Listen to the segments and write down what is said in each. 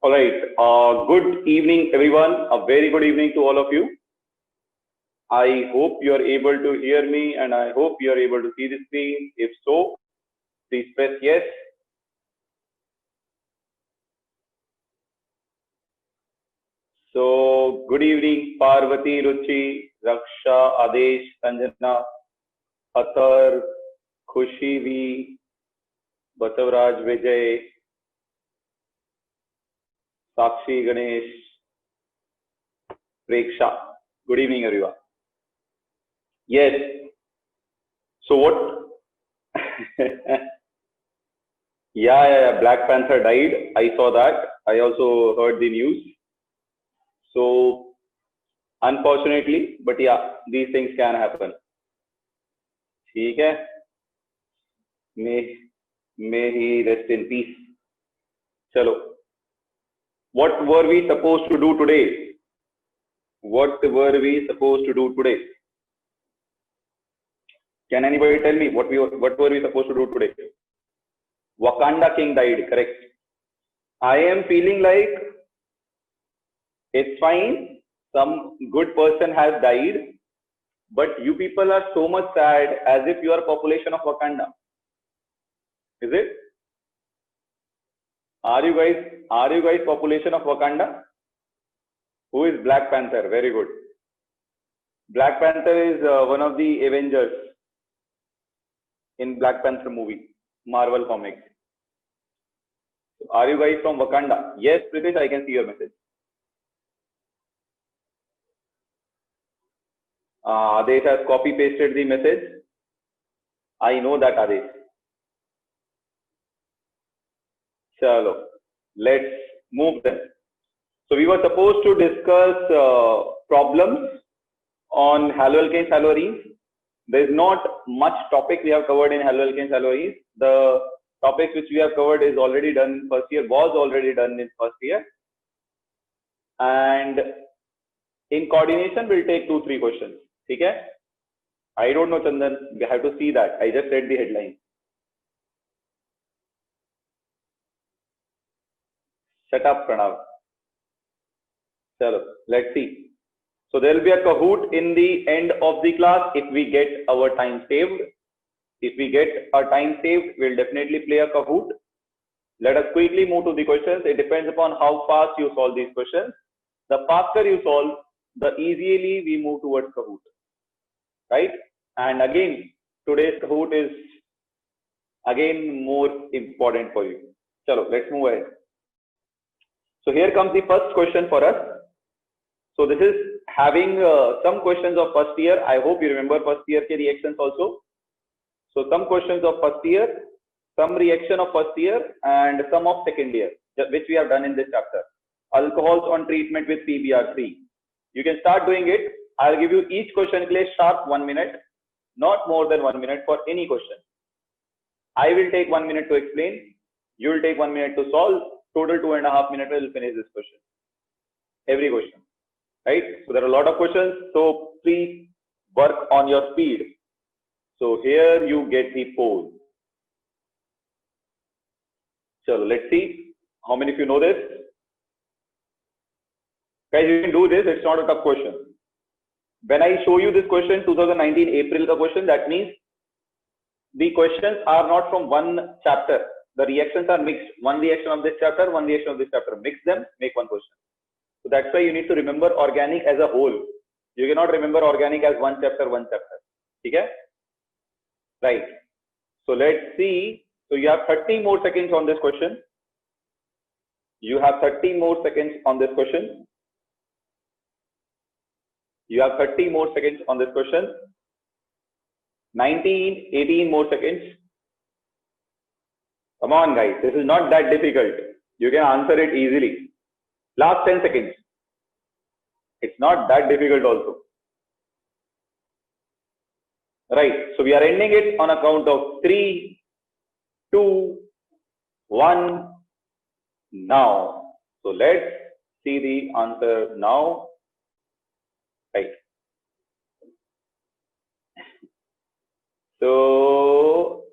All right. Good evening, everyone. A very good evening to all of you. I hope you are able to hear me and I hope you are able to see the screen. If so, please press yes. So, good evening, Parvati, Ruchi, Raksha, Adesh, Sanjana, Athar, Khushi V, Basavraj, Vijay, Sakshi, Ganesh, Preksha. Good evening, everyone. Yes. So what? Yeah. Black Panther died. I saw that. I also heard the news. So unfortunately, but yeah, these things can happen. ठीक है? May he rest in peace. चलो. What were we supposed to do today? What were we supposed to do today? Can anybody tell me what were we supposed to do today? Wakanda King died, correct? I am feeling like it's fine. Some good person has died, but you people are so much sad as if you are population of Wakanda. Is it? Are you guys population of Wakanda? Who is Black Panther? Very good. Black Panther is one of the Avengers in Black Panther movie, Marvel Comics. Are you guys from Wakanda? Yes, Pritesh, I can see your message. Adesh has copy pasted the message. I know that, Adesh. Chalo, let's move then. So we were supposed to discuss problems on haloalkanes, haloarenes. There is not much topic we have covered in haloalkanes, haloarenes. The topics which we have covered is already done in first year, was already done in first year. And in coordination, we'll take 2-3 questions. Okay? I don't know, Chandan. We have to see that. I just read the headline. Shut up, Pranav. Chalo, let's see. So there will be a Kahoot in the end of the class if we get our time saved. If we get our time saved, we'll definitely play a Kahoot. Let us quickly move to the questions. It depends upon how fast you solve these questions. The faster you solve, the easily we move towards Kahoot. Right? And again, today's Kahoot is again more important for you. Chalo, let's move ahead. So here comes the first question for us. So this is having some questions of first year. I hope you remember first year ke reactions also. So some questions of first year, some reaction of first year, and some of second year, which we have done in this chapter. Alcohols on treatment with PBR3. You can start doing it. I'll give you each question sharp 1 minute, not more than 1 minute for any question. I will take 1 minute to explain. You will take 1 minute to solve. Total 2.5 minutes will finish this question. Every question. Right? So there are a lot of questions. So please work on your speed. So here you get the poll. So let's see how many of you know this. Guys, you can do this. It's not a tough question. When I show you this question, 2019 April ka question, that means the questions are not from one chapter. The reactions are mixed. One reaction of this chapter, one reaction of this chapter. Mix them, make one question. So that's why you need to remember organic as a whole. You cannot remember organic as one chapter. Okay? Right. So let's see. So you have 30 more seconds on this question. You have 30 more seconds on this question. You have 30 more seconds on this question. 19, 18 more seconds. Come on, guys. This is not that difficult. You can answer it easily. Last 10 seconds. It's not that difficult also. Right. So we are ending it on a count of 3, 2, 1. Now. So let's see the answer now. Right. So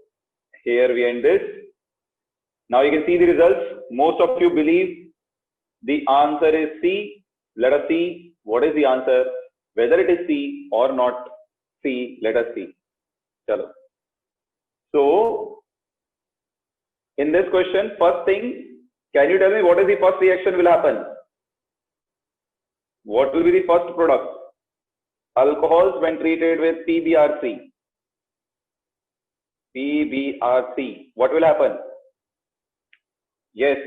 here we end this. Now you can see the results. Most of you believe The answer is C. Let us see what is the answer. Whether it is C or not C, let us see. Chalo. So, in this question, first thing, can you tell me what is the first reaction will happen? What will be the first product? Alcohols when treated with PBRC. PBRC. What will happen? Yes.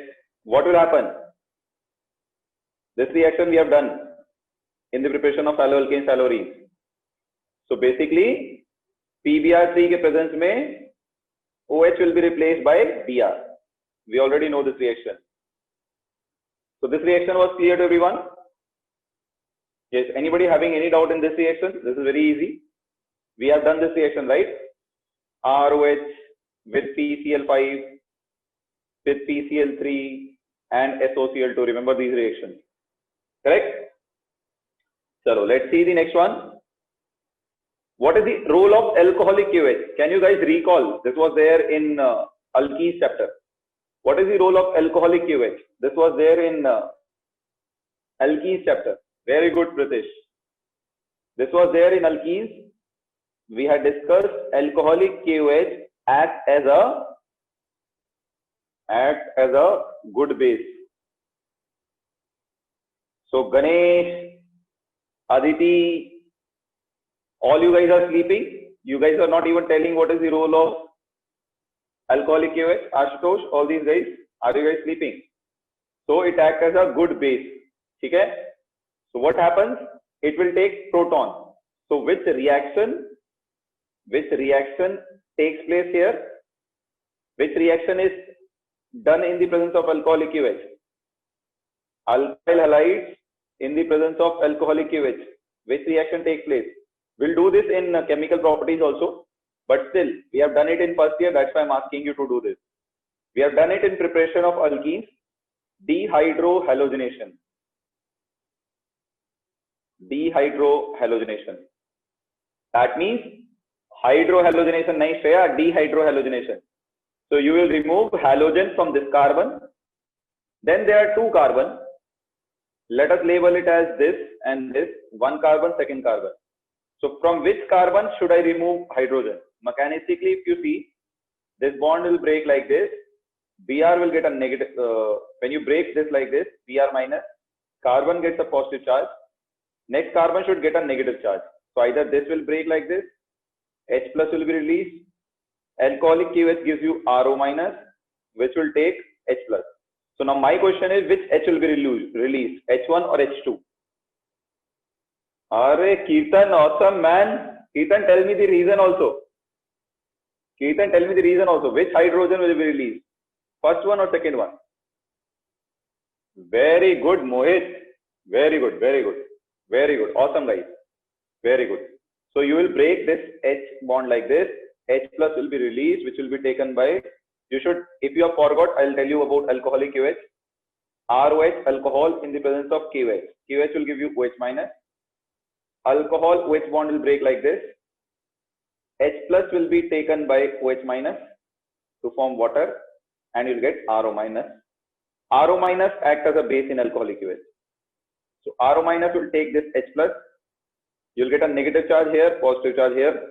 What will happen? This reaction we have done in the preparation of haloalkanes, haloarenes. So basically, PBr3 ke presence mein OH will be replaced by Br. We already know this reaction. So this reaction was clear to everyone? Yes. Anybody having any doubt in this reaction? This is very easy. We have done this reaction, right? ROH with PCl5 with PCl3 and SOCl2. Remember these reactions. Correct? So let's see the next one. What is the role of alcoholic KOH? Can you guys recall? This was there in alkenes chapter. What is the role of alcoholic KOH? This was there in alkenes chapter. Very good, Pratish. This was there in alkenes. We had discussed alcoholic KOH acts as a good base. So Ganesh, Aditi, all you guys are sleeping. You guys are not even telling what is the role of alcoholic KOH. Ashutosh, all these guys, are you guys sleeping? So it acts as a good base. Okay? So what happens? It will take proton. So which reaction takes place here? Which reaction is done in the presence of alcoholic KOH? Alkyl halides in the presence of alcoholic KOH. Which reaction takes place? We'll do this in chemical properties also, but still we have done it in first year. That's why I'm asking you to do this. We have done it in preparation of alkenes. Dehydrohalogenation. Dehydrohalogenation. That means hydrohalogenation, nahi Shreya, dehydrohalogenation. So you will remove halogen from this carbon. Then there are two carbon. Let us label it as this and this. One carbon, second carbon. So from which carbon should I remove hydrogen? Mechanistically, if you see, this bond will break like this. Br will get a negative. When you break this like this, Br minus, carbon gets a positive charge. Next carbon should get a negative charge. So either this will break like this, H plus will be released. Alcoholic KOH gives you RO minus, which will take H plus. So now my question is, which H will be released, H1 or H2? Arey, Kirtan, awesome man. Kirtan, tell me the reason also. Kirtan, tell me the reason also. Which hydrogen will be released? First one or second one? Very good, Mohit. Very good, very good. Very good. Awesome, guys. Very good. So you will break this H bond like this. H plus will be released, which will be taken by, you should, if you have forgot, I'll tell you about alcoholic KOH. ROH, alcohol in the presence of KOH. KOH will give you OH minus. Alcohol OH bond will break like this. H plus will be taken by OH minus to form water, and you'll get RO minus. RO minus acts as a base in alcoholic KOH. So RO minus will take this H plus. You'll get a negative charge here, positive charge here,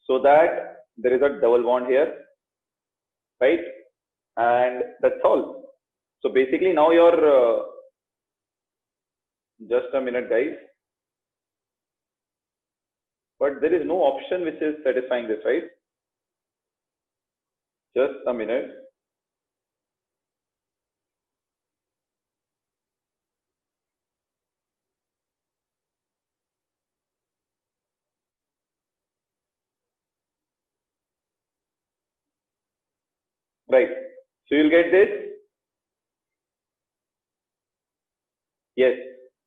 so that there is a double bond here, right? And that's all. So basically now you're, just a minute guys, but there is no option which is satisfying this, right? Just a minute. Right. So you'll get this. Yes.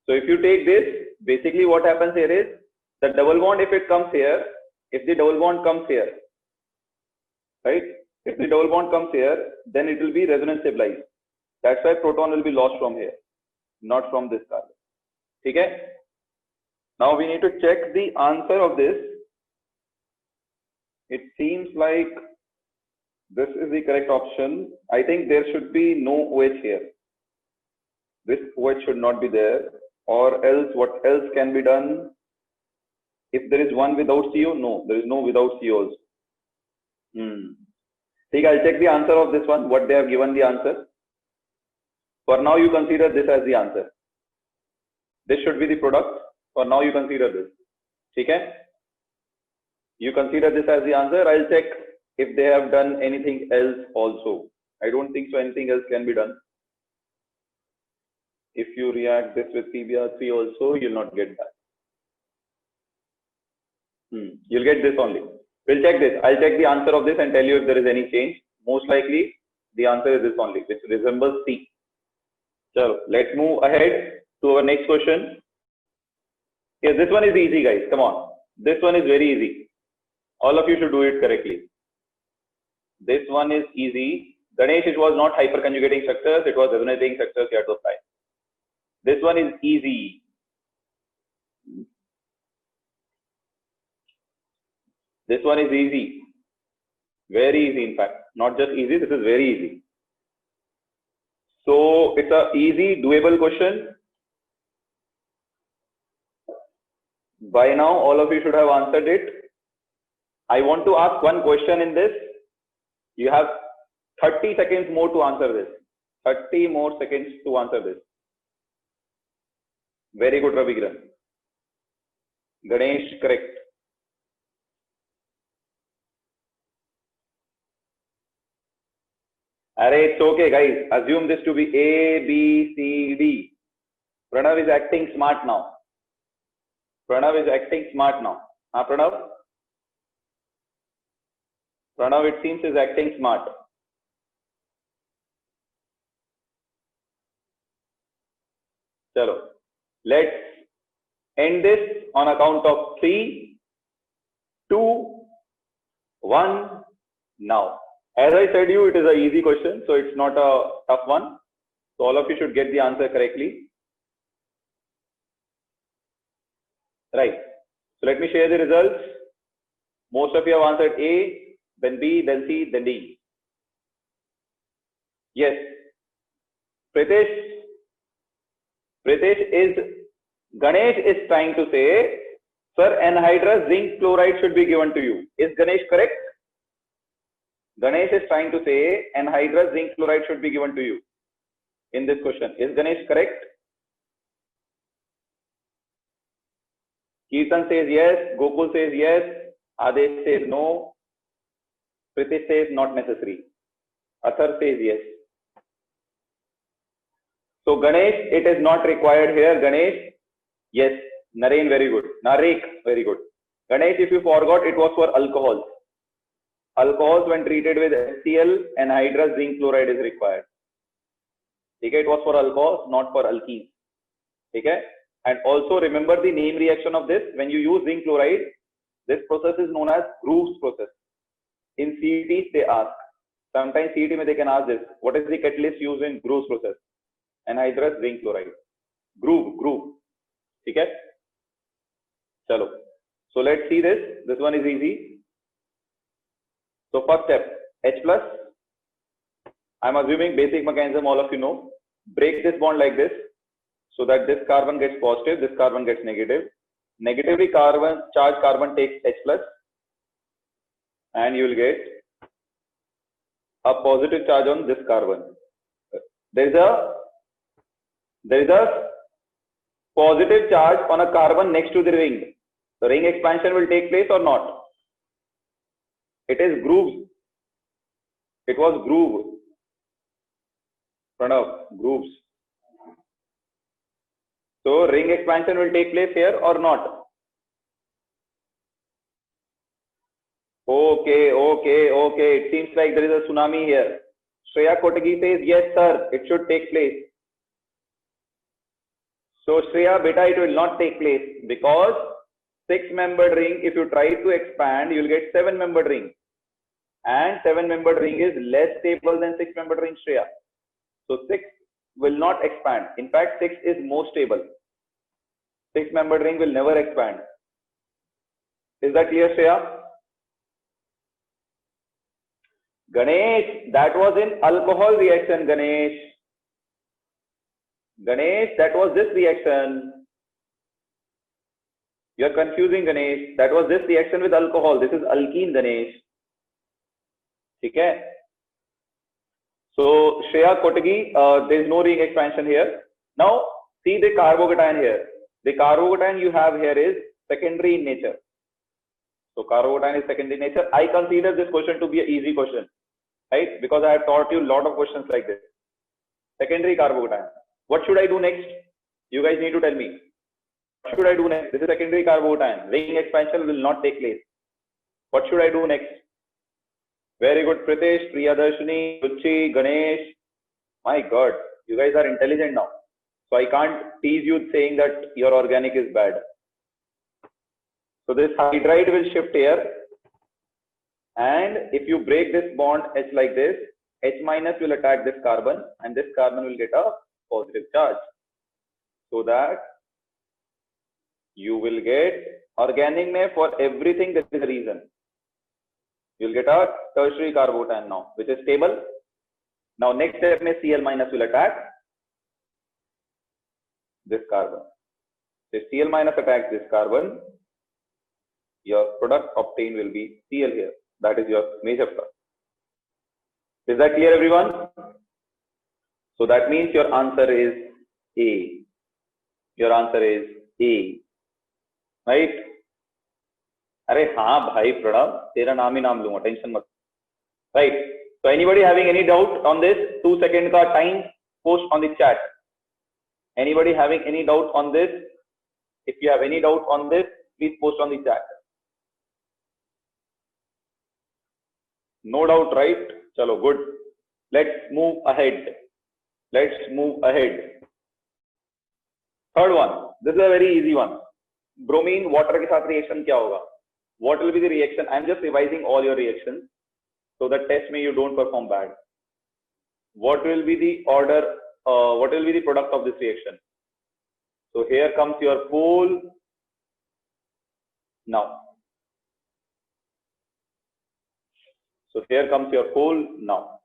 So if you take this, basically what happens here is the double bond, if it comes here, if the double bond comes here, right? If the double bond comes here, then it will be resonance stabilized. That's why proton will be lost from here, not from this carbon. Okay? Now we need to check the answer of this. It seems like this is the correct option. I think there should be no OH here. This OH should not be there. Or else, what else can be done? If there is one without CO, no, there is no without COs. Okay, I'll check the answer of this one, what they have given the answer. For now, you consider this as the answer. This should be the product. For now, you consider this. Okay? You consider this as the answer. I'll check if they have done anything else also. I don't think so anything else can be done. If you react this with PBr3 also, you'll not get that. You'll get this only. We'll check this. I'll check the answer of this and tell you if there is any change. Most likely, the answer is this only, which resembles C. So let's move ahead to our next question. Yes, this one is easy, guys. Come on. This one is very easy. All of you should do it correctly. This one is easy. Ganesh, it was not hyperconjugating structures. It was resonating structures you had to apply. This one is easy. This one is easy. Very easy, in fact. Not just easy, this is very easy. So it's a easy, doable question. By now, all of you should have answered it. I want to ask one question in this. You have 30 seconds more to answer this. 30 more seconds to answer this. Very good, Ravigran. Ganesh, correct. Array, it's okay, guys. Assume this to be A, B, C, D. Pranav is acting smart now. Pranav is acting smart now. Pranav? Pranav, it seems, is acting smart. Chalo. Let's end this on account of 3, 2, 1, now. As I said you, it is an easy question, so it's not a tough one. So all of you should get the answer correctly. Right. So let me share the results. Most of you have answered A, then B, then C, then D. Yes. Ganesh is trying to say, sir, anhydrous zinc chloride should be given to you. Is Ganesh correct? Ganesh is trying to say anhydrous zinc chloride should be given to you in this question. Is Ganesh correct? Kirtan says yes, Gokul says yes, Adesh says no, Pritish says not necessary, Athar says yes. So Ganesh, it is not required here. Ganesh, yes. Naren, very good. Narek, very good. Ganesh, if you forgot, it was for alcohols. Alcohols, when treated with HCl, anhydrous zinc chloride is required. Okay, it was for alcohols, not for alkenes. Okay, and also remember the name reaction of this. When you use zinc chloride, this process is known as Groves process. In CETs, they ask. Sometimes CET they can ask this. What is the catalyst used in Groves process? Anhydrous zinc chloride. Groove. Okay. Chalo. So let's see this. This one is easy. So first step, H plus. I'm assuming basic mechanism all of you know. Break this bond like this so that this carbon gets positive, this carbon gets negative. Negatively charged carbon takes H plus and you will get a positive charge on this carbon. There is a positive charge on a carbon next to the ring. The ring expansion will take place or not? It is grooves. It was groove. Pranav, grooves. So ring expansion will take place here or not? Okay. It seems like there is a tsunami here. Shreya Kotagi says, yes, sir, it should take place. So Shreya, beta, it will not take place because 6-membered ring, if you try to expand, you will get 7-membered ring. And 7-membered ring is less stable than 6-membered ring, Shreya. So 6 will not expand. In fact, 6 is more stable. 6-membered ring will never expand. Is that clear, Shreya? Ganesh, that was in alcohol reaction, Ganesh. Ganesh, that was this reaction. You're confusing Ganesh. That was this reaction with alcohol. This is alkene, Ganesh. Okay. So Shreya Kotagi, there is no ring expansion here. Now see the carbocation here. The carbocation you have here is secondary in nature. So carbocation is secondary in nature. I consider this question to be an easy question, right? Because I have taught you a lot of questions like this. Secondary carbocation. What should I do next? You guys need to tell me. What should I do next? This is secondary carbocation. Ring expansion will not take place. What should I do next? Very good, Pritesh, Priyadarshini, Ruchi, Ganesh. My God, you guys are intelligent now. So I can't tease you saying that your organic is bad. So this hydride will shift here. And if you break this bond H like this, H minus will attack this carbon and this carbon will get a positive charge. So that you will get organic में for everything there is a reason. You'll get a tertiary carbocation now, which is stable. Now next step में Cl minus will attack this carbon. If Cl minus attacks this carbon, your product obtained will be Cl here. That is your major product. Is that clear, everyone? So that means your answer is A. Your answer is A. Right? अरे हाँ भाई प्रणव, तेरा नाम ही नाम लूंगा, tension मत. Right? So anybody having any doubt on this? 2 second का time, post on the chat. Anybody having any doubt on this? If you have any doubt on this, please post on the chat. No doubt, right? Chalo, good. Let's move ahead. Let's move ahead. Third one. This is a very easy one. Bromine water के साथ reaction क्या होगा? What will be the reaction? I am just revising all your reactions so that test me you don't perform bad. What will be the order? What will be the product of this reaction? So here comes your pole. Now. So here comes your pole now.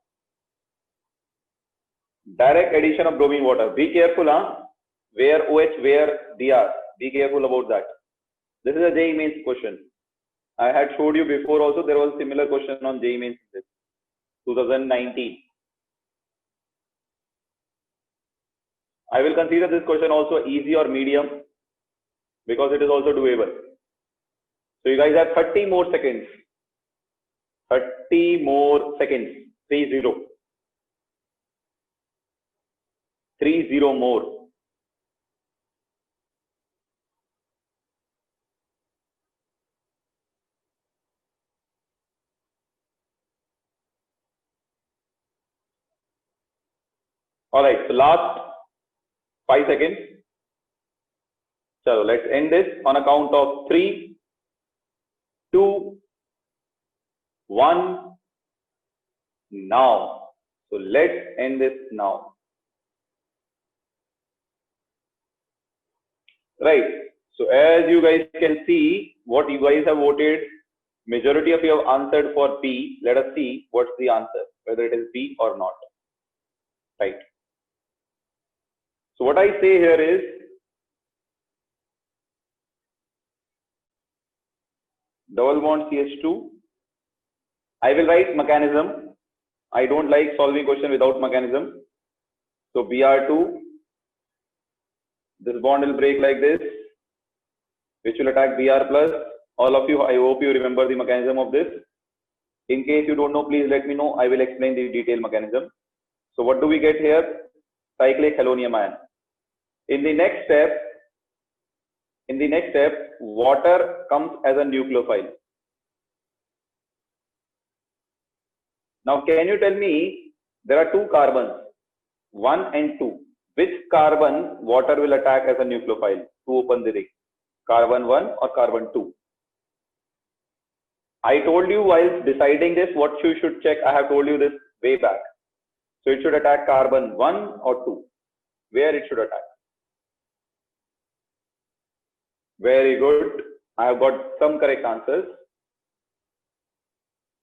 Direct addition of bromine water. Be careful, huh? Where OH, where Dr. Be careful about that. This is a JEE Mains question. I had showed you before also. There was a similar question on JEE Mains 2019. I will consider this question also easy or medium because it is also doable. So you guys have 30 more seconds. 30 more seconds. 30. 30 more. All right. So last 5 seconds. So let's end this on a count of 3, 2, 1. Now. So let's end this now. Right. So as you guys can see, what you guys have voted, majority of you have answered for B. Let us see what's the answer, whether it is B or not. Right. So what I say here is, double bond CH2. I will write mechanism. I don't like solving question without mechanism. So Br2. This bond will break like this, which will attack Br plus. All of you, I hope you remember the mechanism of this. In case you don't know, please let me know. I will explain the detailed mechanism. So what do we get here? Cyclic helium ion. In the next step, water comes as a nucleophile. Now, can you tell me, there are 2 carbons, 1 and 2. Which carbon water will attack as a nucleophile to open the ring? Carbon 1 or carbon 2? I told you while deciding this, what you should check. I have told you this way back. So it should attack carbon 1 or 2. Where it should attack? Very good. I have got some correct answers.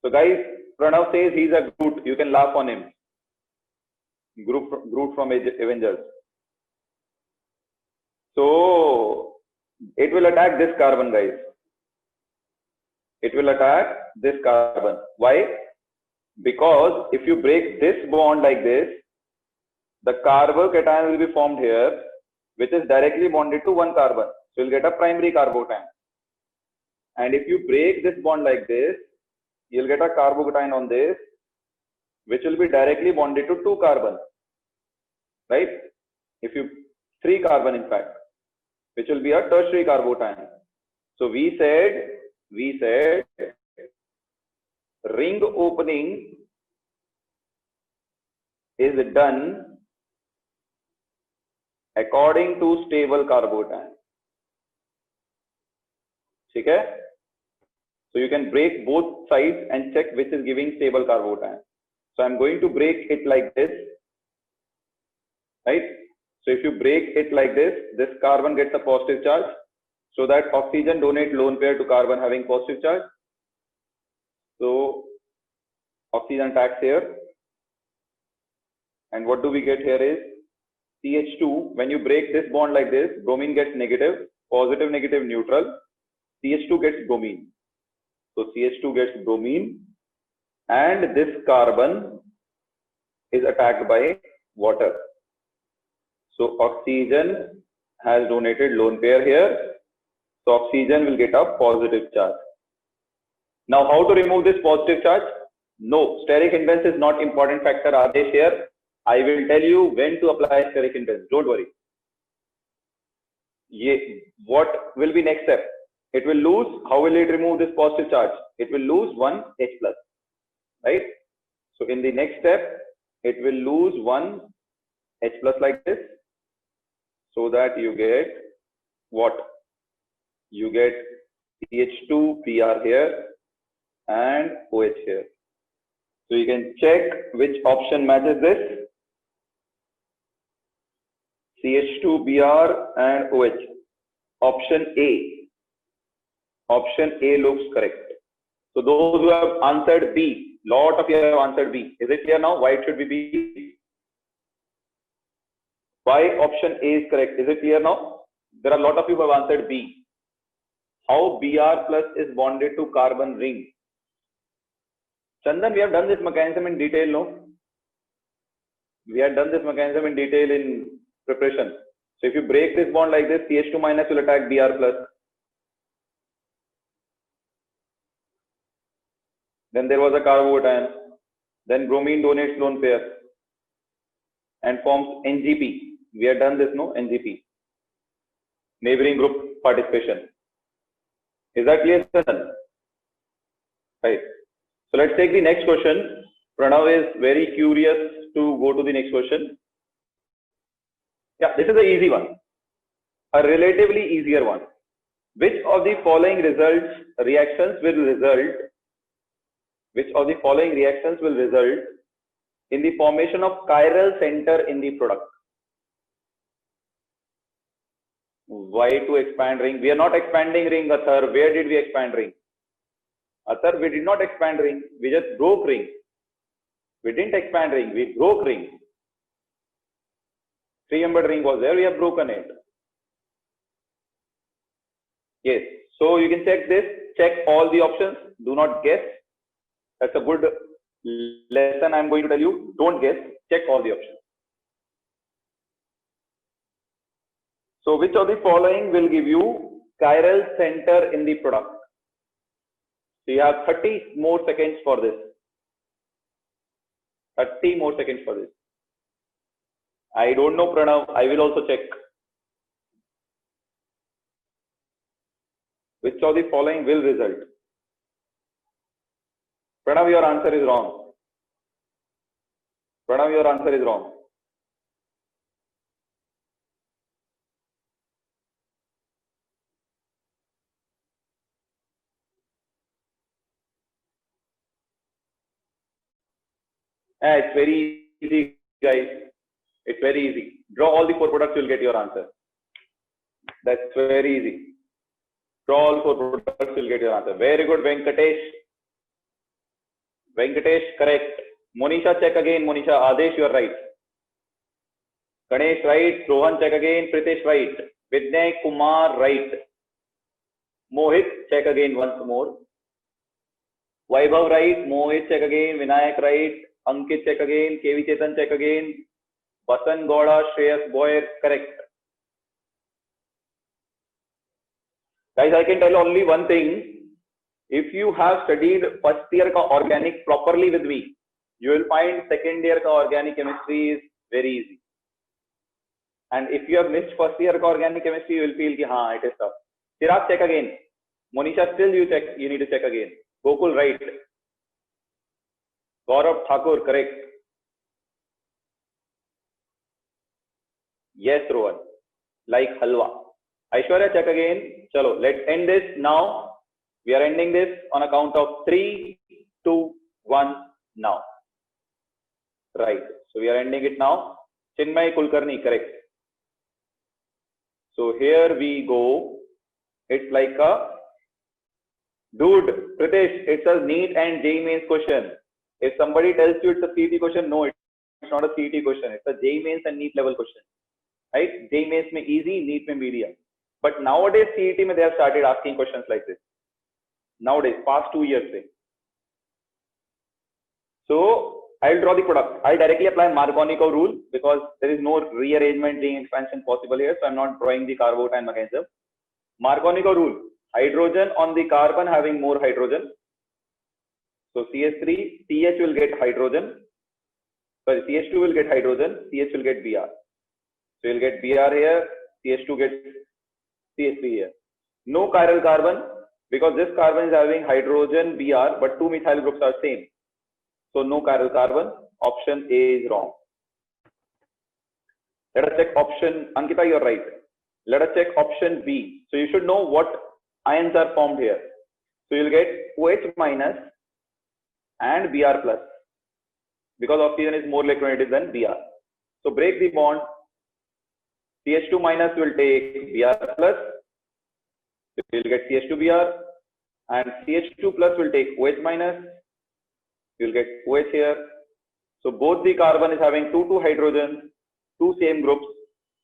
So guys, Pranav says he's a Groot. You can laugh on him. Groot from Avengers. So it will attack this carbon, guys. It will attack this carbon. Why? Because if you break this bond like this, the carbocation will be formed here, which is directly bonded to one carbon. So you'll get a primary carbocation. And if you break this bond like this, you'll get a carbocation on this, which will be directly bonded to two carbon, right? If you 3 carbon in fact, which will be a tertiary carbocation. So we said ring opening is done according to stable carbocation. Okay? So you can break both sides and check which is giving stable carbocation. So I'm going to break it like this, right? So if you break it like this, this carbon gets a positive charge, so that oxygen donates lone pair to carbon having positive charge. So oxygen attacks here, and what do we get here is CH2. When you break this bond like this, bromine gets negative, positive, negative, neutral. CH2 gets bromine. So CH2 gets bromine, and this carbon is attacked by water. So oxygen has donated lone pair here. So oxygen will get a positive charge. Now how to remove this positive charge? No, steric hindrance is not important factor, Adesh here. I will tell you when to apply steric hindrance. Don't worry. What will be next step? It will lose. How will it remove this positive charge? It will lose 1 H plus, right? So in the next step, it will lose 1 H plus like this, so that you get what? You get CH2 Br here and OH here. So you can check which option matches this. CH2 Br and OH. Option A. Option A looks correct. So those who have answered B, lot of you have answered B. Is it clear now why it should be B? Why option A is correct? Is it clear now? There are a lot of you who have answered B. How Br plus is bonded to carbon ring? Chandan, we have done this mechanism in detail, no? We had done this mechanism in detail in preparation. So if you break this bond like this, CH2 minus will attack Br plus. Then there was a carbocation. Then bromine donates lone pair and forms NGP. We had done this, no? NGP. Neighboring group participation. Is that clear, Chandan? Right. So let's take the next question. Pranav is very curious to go to the next question. Yeah, this is an easy one. A relatively easier one. Which of the following reactions will result in the formation of chiral center in the product? Why to expand ring? We are not expanding ring, Athar. Where did we expand ring? Athar, we did not expand ring. We just broke ring. We didn't expand ring. We broke ring. 3-membered ring was there. We have broken it. Yes. So you can check this. Check all the options. Do not guess. That's a good lesson I'm going to tell you. Don't guess. Check all the options. So which of the following will give you chiral center in the product? So you have 30 more seconds for this. 30 more seconds for this. I don't know, Pranav. I will also check. Which of the following will result? Pranav, your answer is wrong. Pranav, your answer is wrong. It's very easy, guys. It's very easy. Draw all the 4 products, you'll get your answer. That's very easy. Draw all 4 products, you'll get your answer. Very good, Venkatesh. Venkatesh, correct. Monisha, check again. Monisha, Adesh, you are right. Ganesh, right. Rohan, check again. Pritesh, right. Vinay Kumar, right. Mohit, check again once more. Vaibhav, right. Mohit, check again. Vinayak, right. Ankit, check again. KV Chetan, check again. Vasan Gowda, Shreyas Boyer, correct. Guys, I can tell only one thing. If you have studied first year ka organic properly with me, you will find second year ka organic chemistry is very easy. And if you have missed first year ka organic chemistry, you will feel ki haan, it is tough. Chirag, check again. Monisha, still you need to check again. Gokul, right. Gaurav Thakur, correct. Yes, Rohan. Like halwa. Aishwarya, check again. Chalo, let's end this now. We are ending this on a count of 3, 2, 1 now. Right. So we are ending it now. Chinmay Kulkarni, correct. So here we go. It's like a dude, Pritesh, it's a NEET and JEE Mains question. If somebody tells you it's a CET question, no, it's not a CET question. It's a JEE Mains and NEET level question. Right? JEE Mains mein easy, NEET mein medium. But nowadays CET mein they have started asking questions like this. Nowadays, past 2 years. So I'll draw the product. I'll directly apply Markovnikov rule because there is no rearrangement, ring expansion possible here. So I'm not drawing the carbon mechanism. Markovnikov rule. Hydrogen on the carbon having more hydrogen. So CH3, CH will get hydrogen. Sorry, CH2 will get hydrogen. CH will get Br. So you'll get Br here. CH2 gets CH3 here. No chiral carbon because this carbon is having hydrogen Br, but 2 methyl groups are same. So no chiral carbon. Option A is wrong. Let us check option. Ankita, you're right. Let us check option B. So you should know what ions are formed here. So you'll get OH minus and Br plus because oxygen is more electronegative than Br. So break the bond. CH2 minus will take Br plus. So you'll get CH2Br and CH2 plus will take OH minus. You'll get OH here. So both the carbon is having 2 hydrogens, 2 same groups.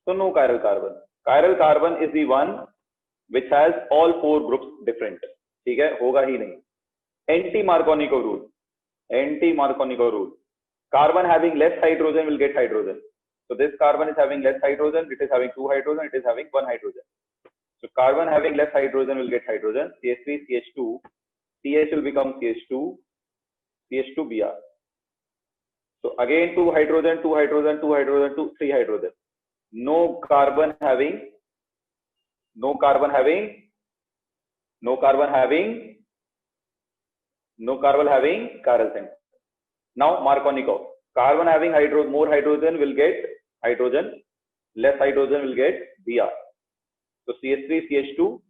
So no chiral carbon. Chiral carbon is the one which has all 4 groups different. ठीक है, होगा ही नहीं. Anti-Markovnikov rule. Anti-Markovnikov rule. Carbon having less hydrogen will get hydrogen. So this carbon is having less hydrogen. It is having 2 hydrogen. It is having 1 hydrogen. So carbon having less hydrogen will get hydrogen. CH3, CH2. CH will become CH2. CH2Br. So again 2 hydrogen, 2 hydrogen, 2 hydrogen, 2, 3 hydrogen. No carbon having chiral center. Now Markovnikov. Carbon having more hydrogen will get hydrogen. Less hydrogen will get Br. So CH3, CH2,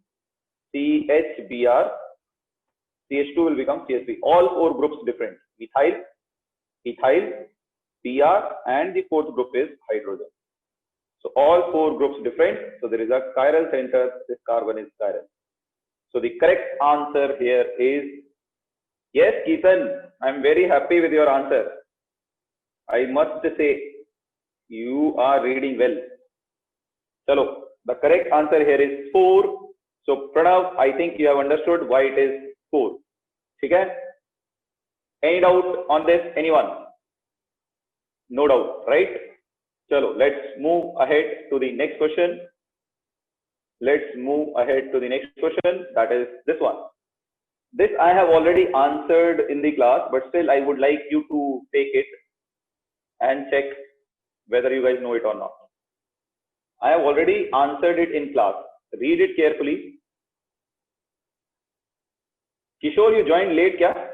CHBr. CH2 will become CH3. All 4 groups different. Methyl, ethyl, Br, and the 4th group is hydrogen. So all 4 groups different. So there is a chiral center. This carbon is chiral. So the correct answer here is yes, Ketan. I'm very happy with your answer. I must say you are reading well. Chalo, the correct answer here is 4. So Pranav, I think you have understood why it is 4. Okay? Any doubt on this? Anyone? No doubt, right? Chalo, let's move ahead to the next question. Let's move ahead to the next question. That is this one. This I have already answered in the class, but still I would like you to take it and check whether you guys know it or not. I have already answered it in class. Read it carefully. Kishore, you joined late, kya?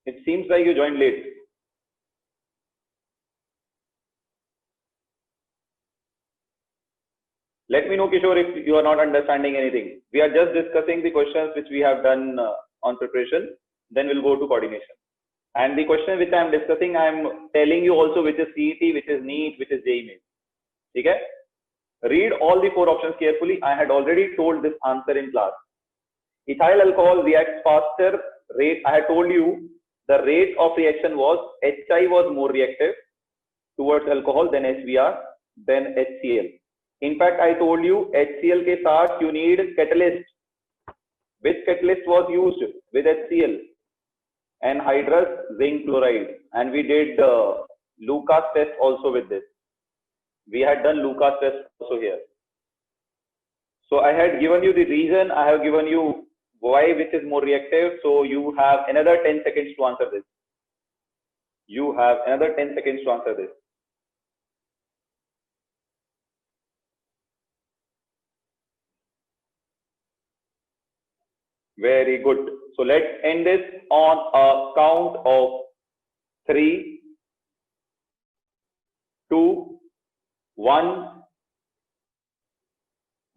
It seems like you joined late. Let me know, Kishore, if you are not understanding anything. We are just discussing the questions which we have done on preparation. Then we'll go to coordination. And the question which I am discussing, I am telling you also which is CET, which is NEET, which is JEE Mains. Okay? Read all the 4 options carefully. I had already told this answer in class. Ethyl alcohol reacts faster. Rate, I had told you the rate of reaction was HI was more reactive towards alcohol than HBr. then HCl. In fact, I told you HCl के साथ you need catalyst. Which catalyst was used with HCl? Anhydrous zinc chloride, and we did Lucas test also with this. We had done Lucas test also here. So I had given you the reason, I have given you why which is more reactive. So you have another 10 seconds to answer this. You have another 10 seconds to answer this. Very good. So let's end this on a count of 3, 2, 1.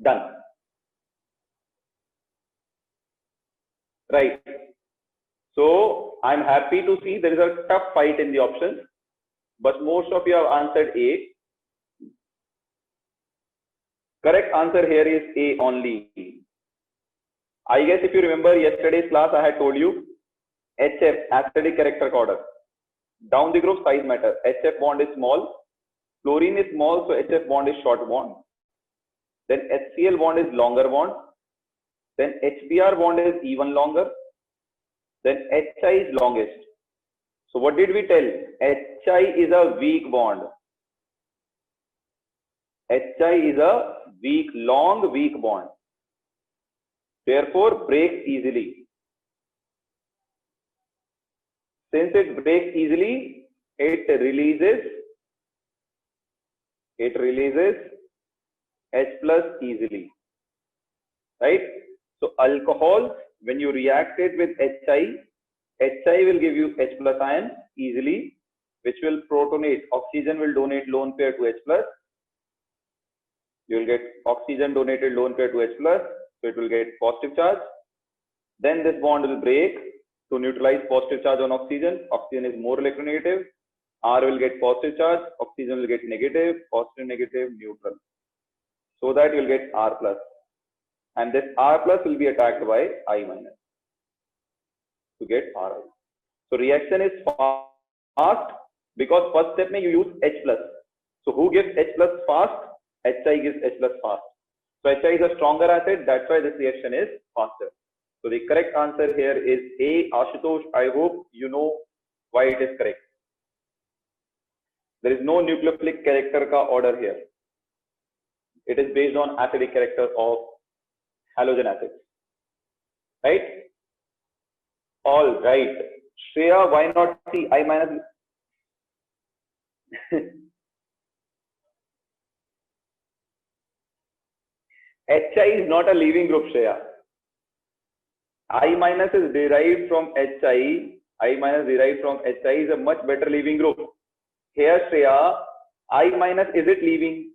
Done. Right. So I'm happy to see there is a tough fight in the options, but most of you have answered A. Correct answer here is A only. I guess if you remember yesterday's class, I had told you HF, acidic character order. Down the group size matter. HF bond is small. Fluorine is small, so HF bond is short bond. Then HCl bond is longer bond. Then HBr bond is even longer. Then HI is longest. So what did we tell? HI is a weak bond. HI is a long, weak bond. Therefore, breaks easily. Since it breaks easily, it releases H plus easily. Right? So alcohols, when you react it with HI will give you H plus ion easily, which will protonate. Oxygen will donate lone pair to H plus. You will get oxygen donated lone pair to H plus, so it will get positive charge. Then this bond will break to neutralize positive charge on oxygen. Oxygen is more electronegative. R will get positive charge, oxygen will get negative, positive, negative, neutral. So that you will get R plus. And this R plus will be attacked by I minus to get Ri. So reaction is fast because first step you use H plus. So who gives H plus fast? HI gives H plus fast. So HI is a stronger acid, that's why this reaction is faster. So the correct answer here is A. Ashutosh, I hope you know why it is correct. There is no nucleophilic character ka order here. It is based on acidic character of halogen acids. Right? All right. Shreya, why not C? I minus. HI is not a leaving group, Shreya. I minus is derived from HI. I minus derived from HI is a much better leaving group. Here, Shreya, I minus, is it leaving?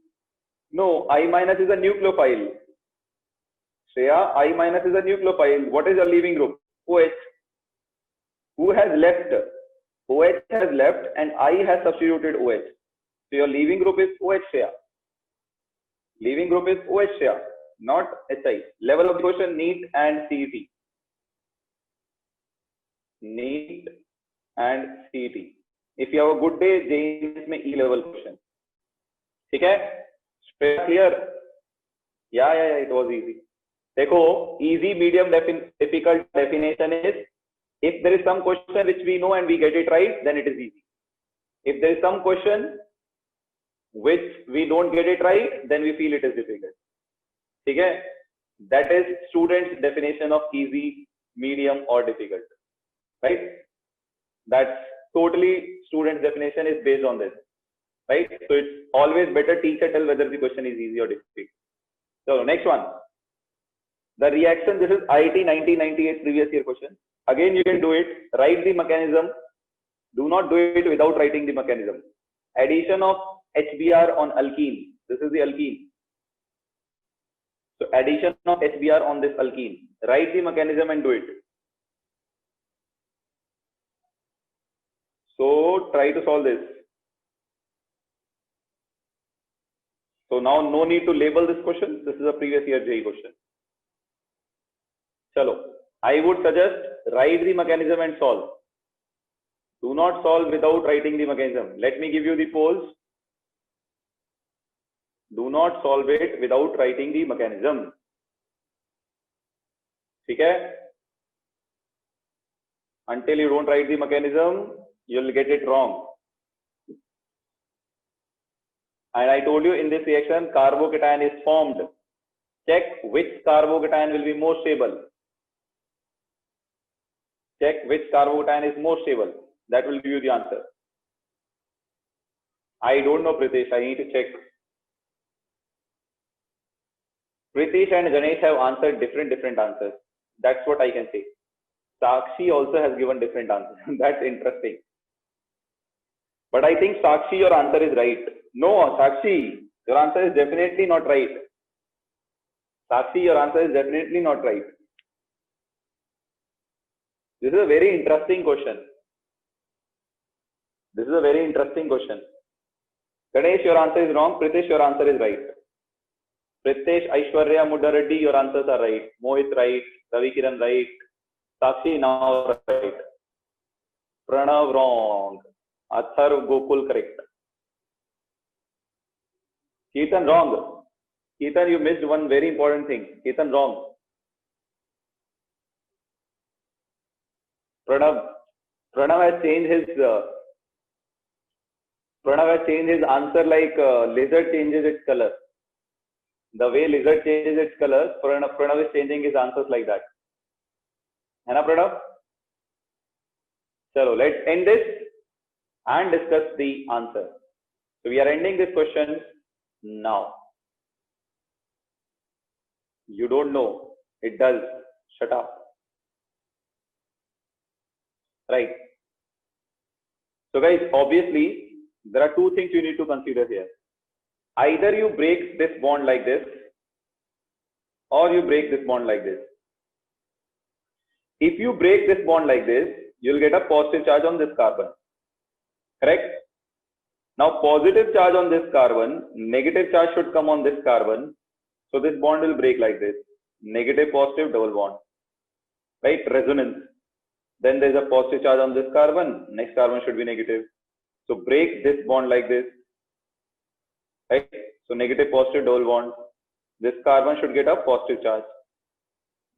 No, I minus is a nucleophile. Shreya, I minus is a nucleophile. What is your leaving group? OH. Who has left? OH has left and I has substituted OH. So your leaving group is OH, Shreya. Leaving group is OH, Shreya, not HI. Level of the question, NEET and CET. NEET and CET. If you have a good day, JEE में E level question. Okay? Clear? Yeah, it was easy. देखो, easy, medium, difficult definition is if there is some question which we know and we get it right, then it is easy. If there is some question which we don't get it right, then we feel it is difficult. Okay? That is student's definition of easy, medium, or difficult. Right? That's totally student's definition is based on this. Right? So it's always better teacher tell whether the question is easy or difficult. So next one. The reaction, this is IIT 1998 previous year question. Again, you can do it. Write the mechanism. Do not do it without writing the mechanism. Addition of HBr on alkene. This is the alkene. So addition of HBr on this alkene. Write the mechanism and do it. So try to solve this. So now no need to label this question. This is a previous year JEE question. Chalo. I would suggest write the mechanism and solve. Do not solve without writing the mechanism. Let me give you the polls. Do not solve it without writing the mechanism. ठीक है? Until you don't write the mechanism, you'll get it wrong. And I told you in this reaction, carbocation is formed. Check which carbocation will be more stable. Check which carbocation is more stable. That will give you the answer. I don't know, Pritesh. I need to check. Pritesh and Ganesh have answered different answers. That's what I can say. Sakshi also has given different answers. That's interesting. But I think Sakshi, your answer is right. No, Sakshi, your answer is definitely not right. Sakshi, your answer is definitely not right. This is a very interesting question. This is a very interesting question. Ganesh, your answer is wrong. Pritesh, your answer is right. Pritesh, Aishwarya, Mudha Reddy, your answers are right. Mohit right. Ravi Kiran right. Sakshi now right. Pranav wrong. Atharv Gokul correct. Ketan wrong. Ketan, you missed one very important thing. Ketan wrong. Pranav has changed his answer like lizard changes its color. The way lizard changes its color, Pranav is changing his answers like that. है ना Pranav? Chalo, let's end this and discuss the answer. So we are ending this question now. You don't know. It does. Shut up. Right. So guys, obviously, there are two things you need to consider here. Either you break this bond like this, or you break this bond like this. If you break this bond like this, you'll get a positive charge on this carbon. Correct? Now, positive charge on this carbon, negative charge should come on this carbon. So this bond will break like this. Negative, positive, double bond. Right? Resonance. Then there is a positive charge on this carbon. Next carbon should be negative. So break this bond like this. Right? So negative, positive, double bond. This carbon should get a positive charge.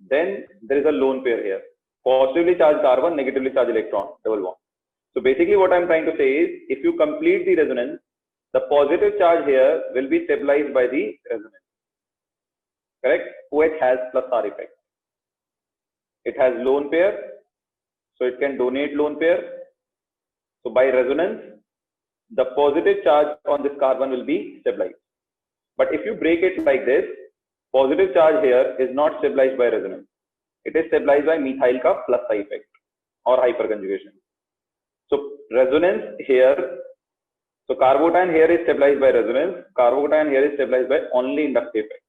Then there is a lone pair here. Positively charged carbon, negatively charged electron, double bond. So basically what I'm trying to say is, if you complete the resonance, the positive charge here will be stabilized by the resonance. Correct? OH has plus R effect. It has lone pair, so it can donate lone pair. So by resonance, the positive charge on this carbon will be stabilized. But if you break it like this, positive charge here is not stabilized by resonance. It is stabilized by methyl ka plus I effect or hyperconjugation. So resonance here, so carbocation here is stabilized by resonance, carbocation here is stabilized by only inductive effect.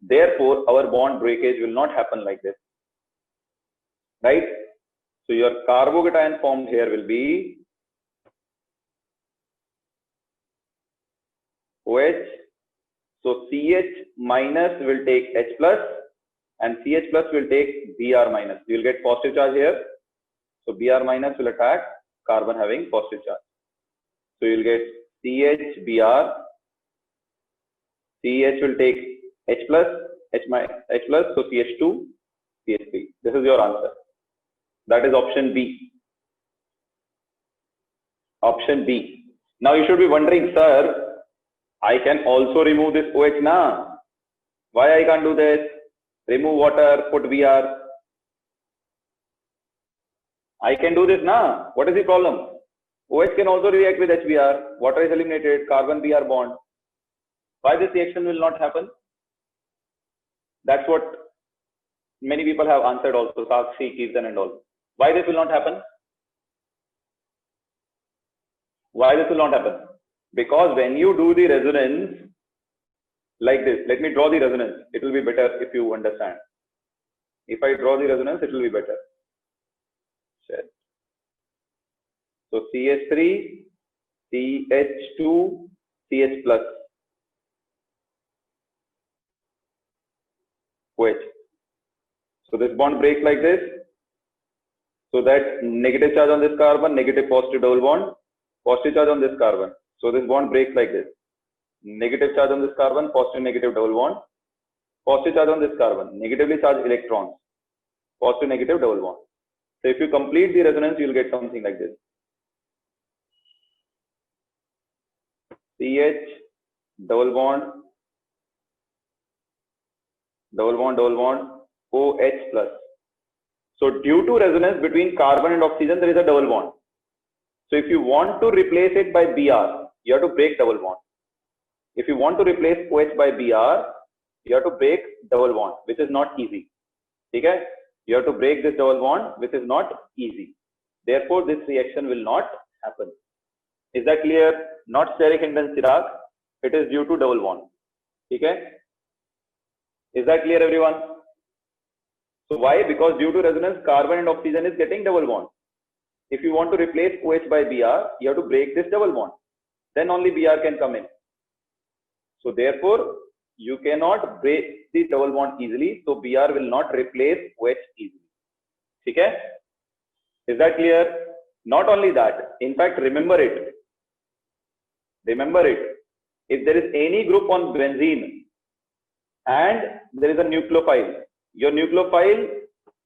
Therefore, our bond breakage will not happen like this. Right? So your carbocation formed here will be OH. So CH minus will take H plus and CH plus will take Br minus. You will get positive charge here. So Br minus will attack carbon having positive charge. So you will get CH will take H plus, so CH2, CH3. This is your answer. That is option B. Option B. Now you should be wondering, sir, I can also remove this OH na? Why I can't do this? Remove water, put Br. I can do this na? What is the problem? OH can also react with HBr. Water is eliminated, carbon Br bond. Why this reaction will not happen? That's what many people have answered also, Sakshi, Kirtan and all. Why this will not happen? Why this will not happen? Because when you do the resonance like this, let me draw the resonance. It will be better if you understand. If I draw the resonance, it will be better. So CH3, CH2, CH plus, OH. So this bond breaks like this. So that negative charge on this carbon, negative positive double bond, positive charge on this carbon. So this bond breaks like this. negative charge on this carbon, positive negative double bond, positive charge on this carbon, negatively charged electrons, positive negative double bond. So if you complete the resonance, you will get something like this. CH, double bond, double bond, double bond, OH plus. So due to resonance between carbon and oxygen, there is a double bond. So if you want to replace it by Br, you have to break double bond. If you want to replace OH by Br, you have to break double bond, which is not easy. Okay? You have to break this double bond, which is not easy. Therefore, this reaction will not happen. Is that clear? Not steric hindrance, Chirag. It is due to double bond. Okay? Is that clear, everyone? So why? Because due to resonance, carbon and oxygen is getting double bond. If you want to replace OH by Br, you have to break this double bond. Then only Br can come in. So therefore, you cannot break the double bond easily. So Br will not replace OH easily. Okay? Is that clear? Not only that, in fact, remember it. Remember it. If there is any group on benzene and there is a nucleophile, your nucleophile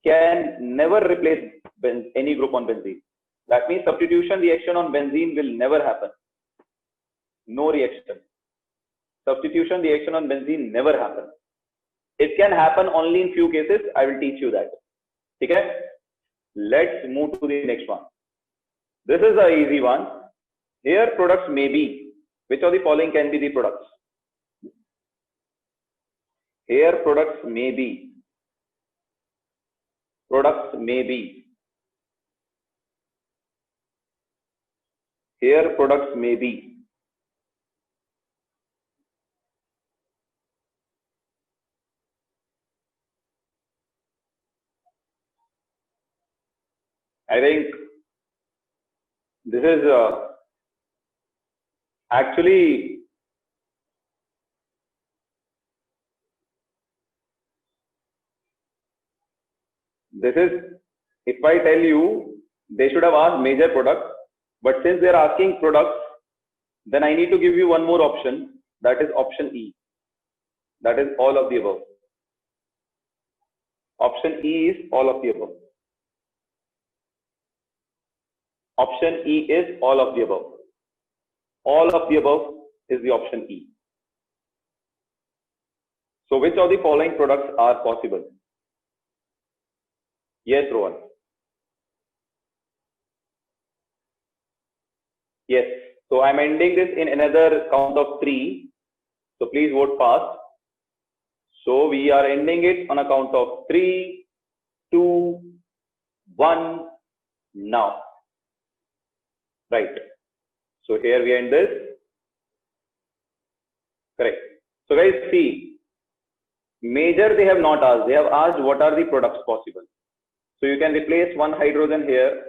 can never replace any group on benzene. That means substitution reaction on benzene will never happen. No reaction. Substitution reaction on benzene never happens. It can happen only in few cases. I will teach you that. Okay? Let's move to the next one. This is an easy one. Here products may be. Which of the following can be the products? Here products may be. Products may be. Here products may be. I think this is actually if I tell you, they should have asked major products, but since they are asking products, then I need to give you one more option, that is option E. That is all of the above. Option E is all of the above. Option E is all of the above. All of the above is the option E. So which of the following products are possible? Yes, Rohan. Yes. So I'm ending this in another count of 3. So please vote fast. So we are ending it on a count of 3, 2, 1, now. Right. So here we end this. Correct. So guys, see, major they have not asked. They have asked what are the products possible. So you can replace one hydrogen here,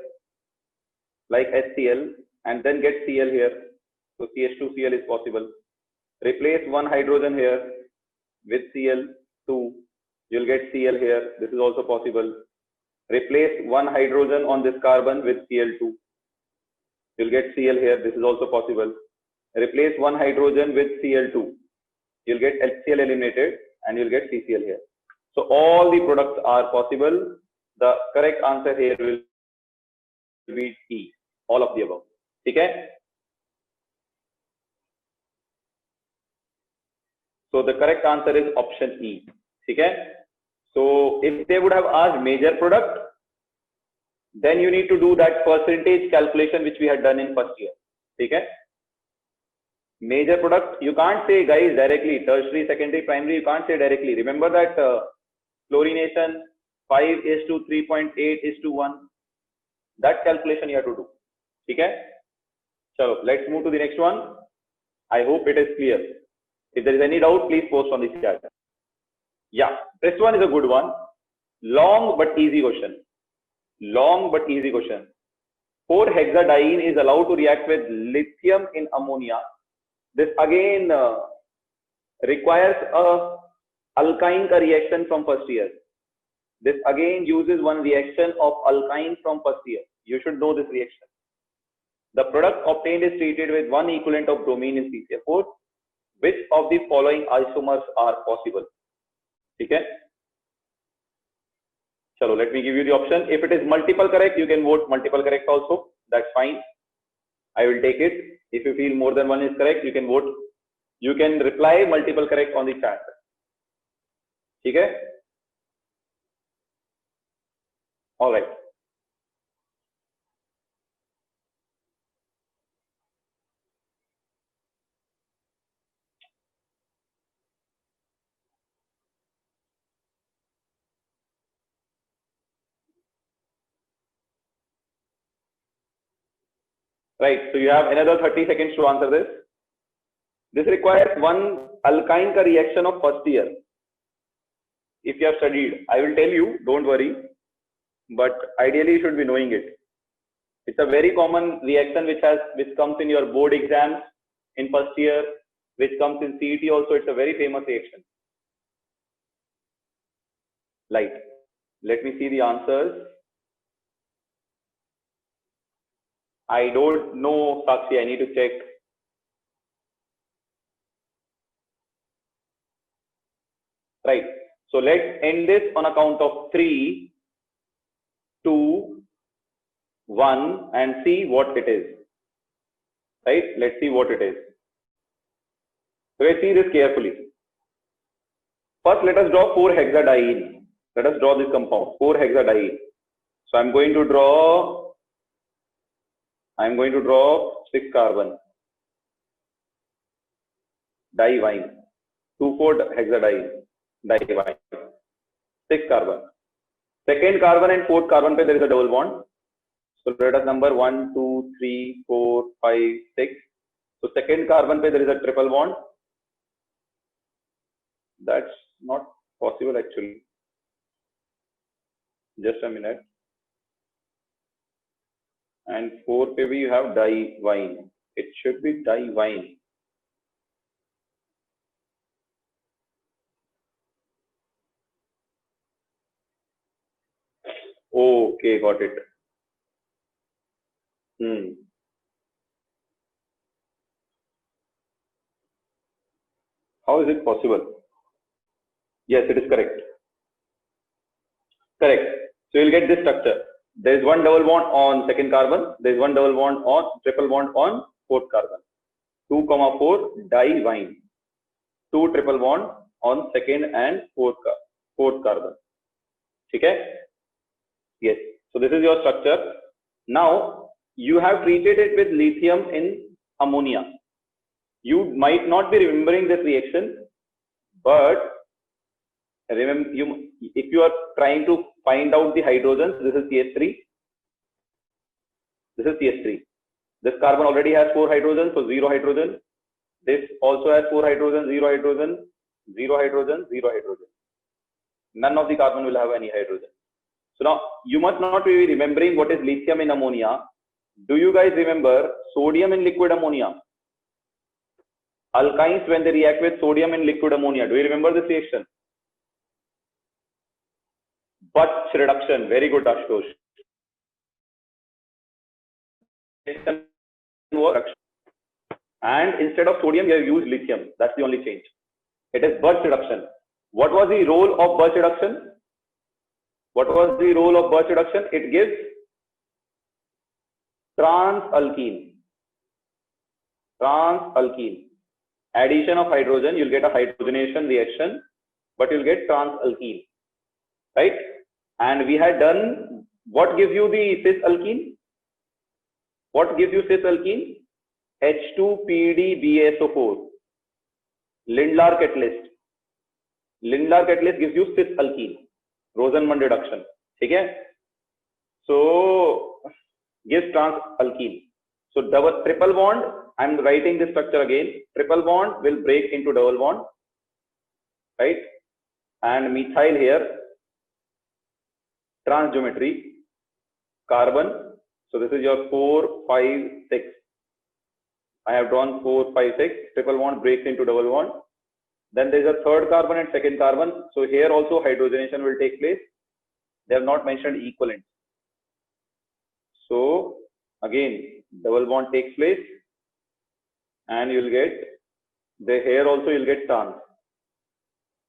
like HCl, and then get Cl here. So CH2Cl is possible. Replace one hydrogen here with Cl2. You'll get Cl here. This is also possible. Replace one hydrogen on this carbon with Cl2. You'll get Cl here. This is also possible. Replace one hydrogen with Cl2. You'll get HCl eliminated and you'll get CCl here. So all the products are possible. The correct answer here will be E. All of the above. Okay? So the correct answer is option E. Okay? So if they would have asked major product, then you need to do that percentage calculation which we had done in first year. Okay? Major product, you can't say guys directly, tertiary, secondary, primary, you can't say directly. Remember that fluorination 5:3.8:1. That calculation you have to do. Okay? So let's move to the next one. I hope it is clear. If there is any doubt, please post on the chat. Yeah, this one is a good one. Long but easy question. Long but easy question. 4-hexadiene is allowed to react with lithium in ammonia. This again requires a alkyne reaction from first year. This again uses one reaction of alkyne from first year. You should know this reaction. The product obtained is treated with one equivalent of bromine in CCl4. which of the following isomers are possible? Okay. So let me give you the option. If it is multiple correct, you can vote multiple correct also. That's fine. I will take it. If you feel more than one is correct, you can vote. You can reply multiple correct on the chat. Okay. All right. Right. So you have another 30 seconds to answer this. This requires one alkyne ka reaction of first year. If you have studied, I will tell you, don't worry, but ideally you should be knowing it. It's a very common reaction which comes in your board exams in first year, which comes in CET also. It's a very famous reaction. Light. Let me see the answers. I don't know, Sakshi, I need to check. Right. So let's end this on account of 3, 2, 1 and see what it is. Right. Let's see what it is. So let's see this carefully. First, let us draw 4-hexadiene. Let us draw this compound, 4-hexadiene. So I'm going to draw 6 carbon. Divyne. 2,4-hexadiene. Divyne. 6 carbon. Second carbon and fourth carbon pe there is a double bond. So let us number 1, 2, 3, 4, 5, 6. So second carbon pe there is a triple bond. That's not possible actually. Just a minute. And 4 pe we have divyne. It should be divyne. Okay, got it. How is it possible? Yes, it is correct. Correct. So you'll get this structure. There is one double bond on second carbon. There is one double bond on triple bond on fourth carbon. 2, 4 divyne. 2 triple bond on second and fourth carbon. Okay? Yes. So this is your structure. Now you have treated it with lithium in ammonia. You might not be remembering this reaction, but remember, if you are trying to find out the hydrogens, this is CH3. This is CH3. This carbon already has 4 hydrogens, so 0 hydrogen. This also has 4 hydrogens, 0 hydrogen, 0 hydrogen, 0 hydrogen. None of the carbon will have any hydrogen. So now you must not be remembering what is lithium in ammonia. Do you guys remember sodium in liquid ammonia? Alkynes, when they react with sodium in liquid ammonia, do you remember this reaction? Butch reduction. Very good, Ashutosh. And instead of sodium, you have used lithium. That's the only change. It is Butch reduction. What was the role of Butch reduction? What was the role of Butch reduction? It gives transalkene. Transalkene. Addition of hydrogen, you'll get a hydrogenation reaction, but you'll get transalkene. Right? And we had done, what gives you the cis alkene? What gives you cis alkene? H2PDBSO4. Lindlar catalyst. Lindlar catalyst gives you cis alkene. Rosenmund reduction. Okay? So gives trans alkene. So double triple bond, I'm writing this structure again. Triple bond will break into double bond, right? And methyl here, trans geometry, carbon. So this is your 4, 5, 6. I have drawn 4, 5, 6. Triple bond breaks into double bond. Then there is a third carbon and second carbon. So here also hydrogenation will take place. They have not mentioned equivalent. So again, double bond takes place and you will get here also you'll get trans.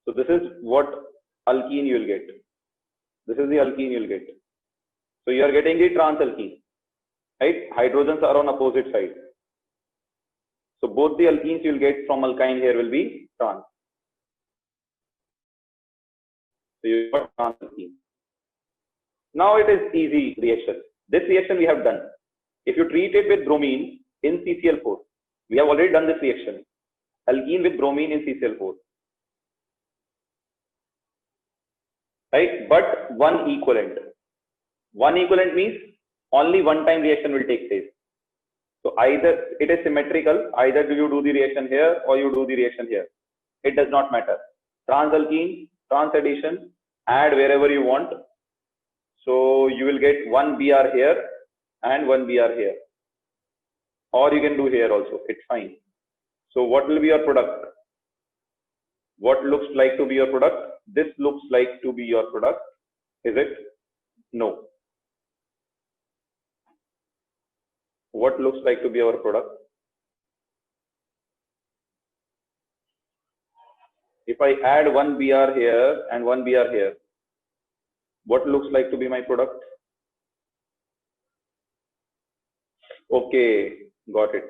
So this is what alkene you will get. This is the alkene you will get. So you are getting the trans alkene, right? Hydrogens are on opposite side. So both the alkenes you will get from alkyne here will be trans. So you got trans alkene. Now it is easy reaction. This reaction we have done. If you treat it with bromine in CCl4, we have already done this reaction. Alkene with bromine in CCl4. Right? But one equivalent. One equivalent means only one time reaction will take place. So either it is symmetrical, either do you do the reaction here or you do the reaction here. It does not matter. Trans alkene, trans addition, add wherever you want. So you will get one Br here and one Br here. Or you can do here also, it's fine. So what will be your product? What looks like to be your product? This looks like to be your product. Is it? No. What looks like to be our product? If I add one Br here and one Br here, what looks like to be my product? Okay, got it.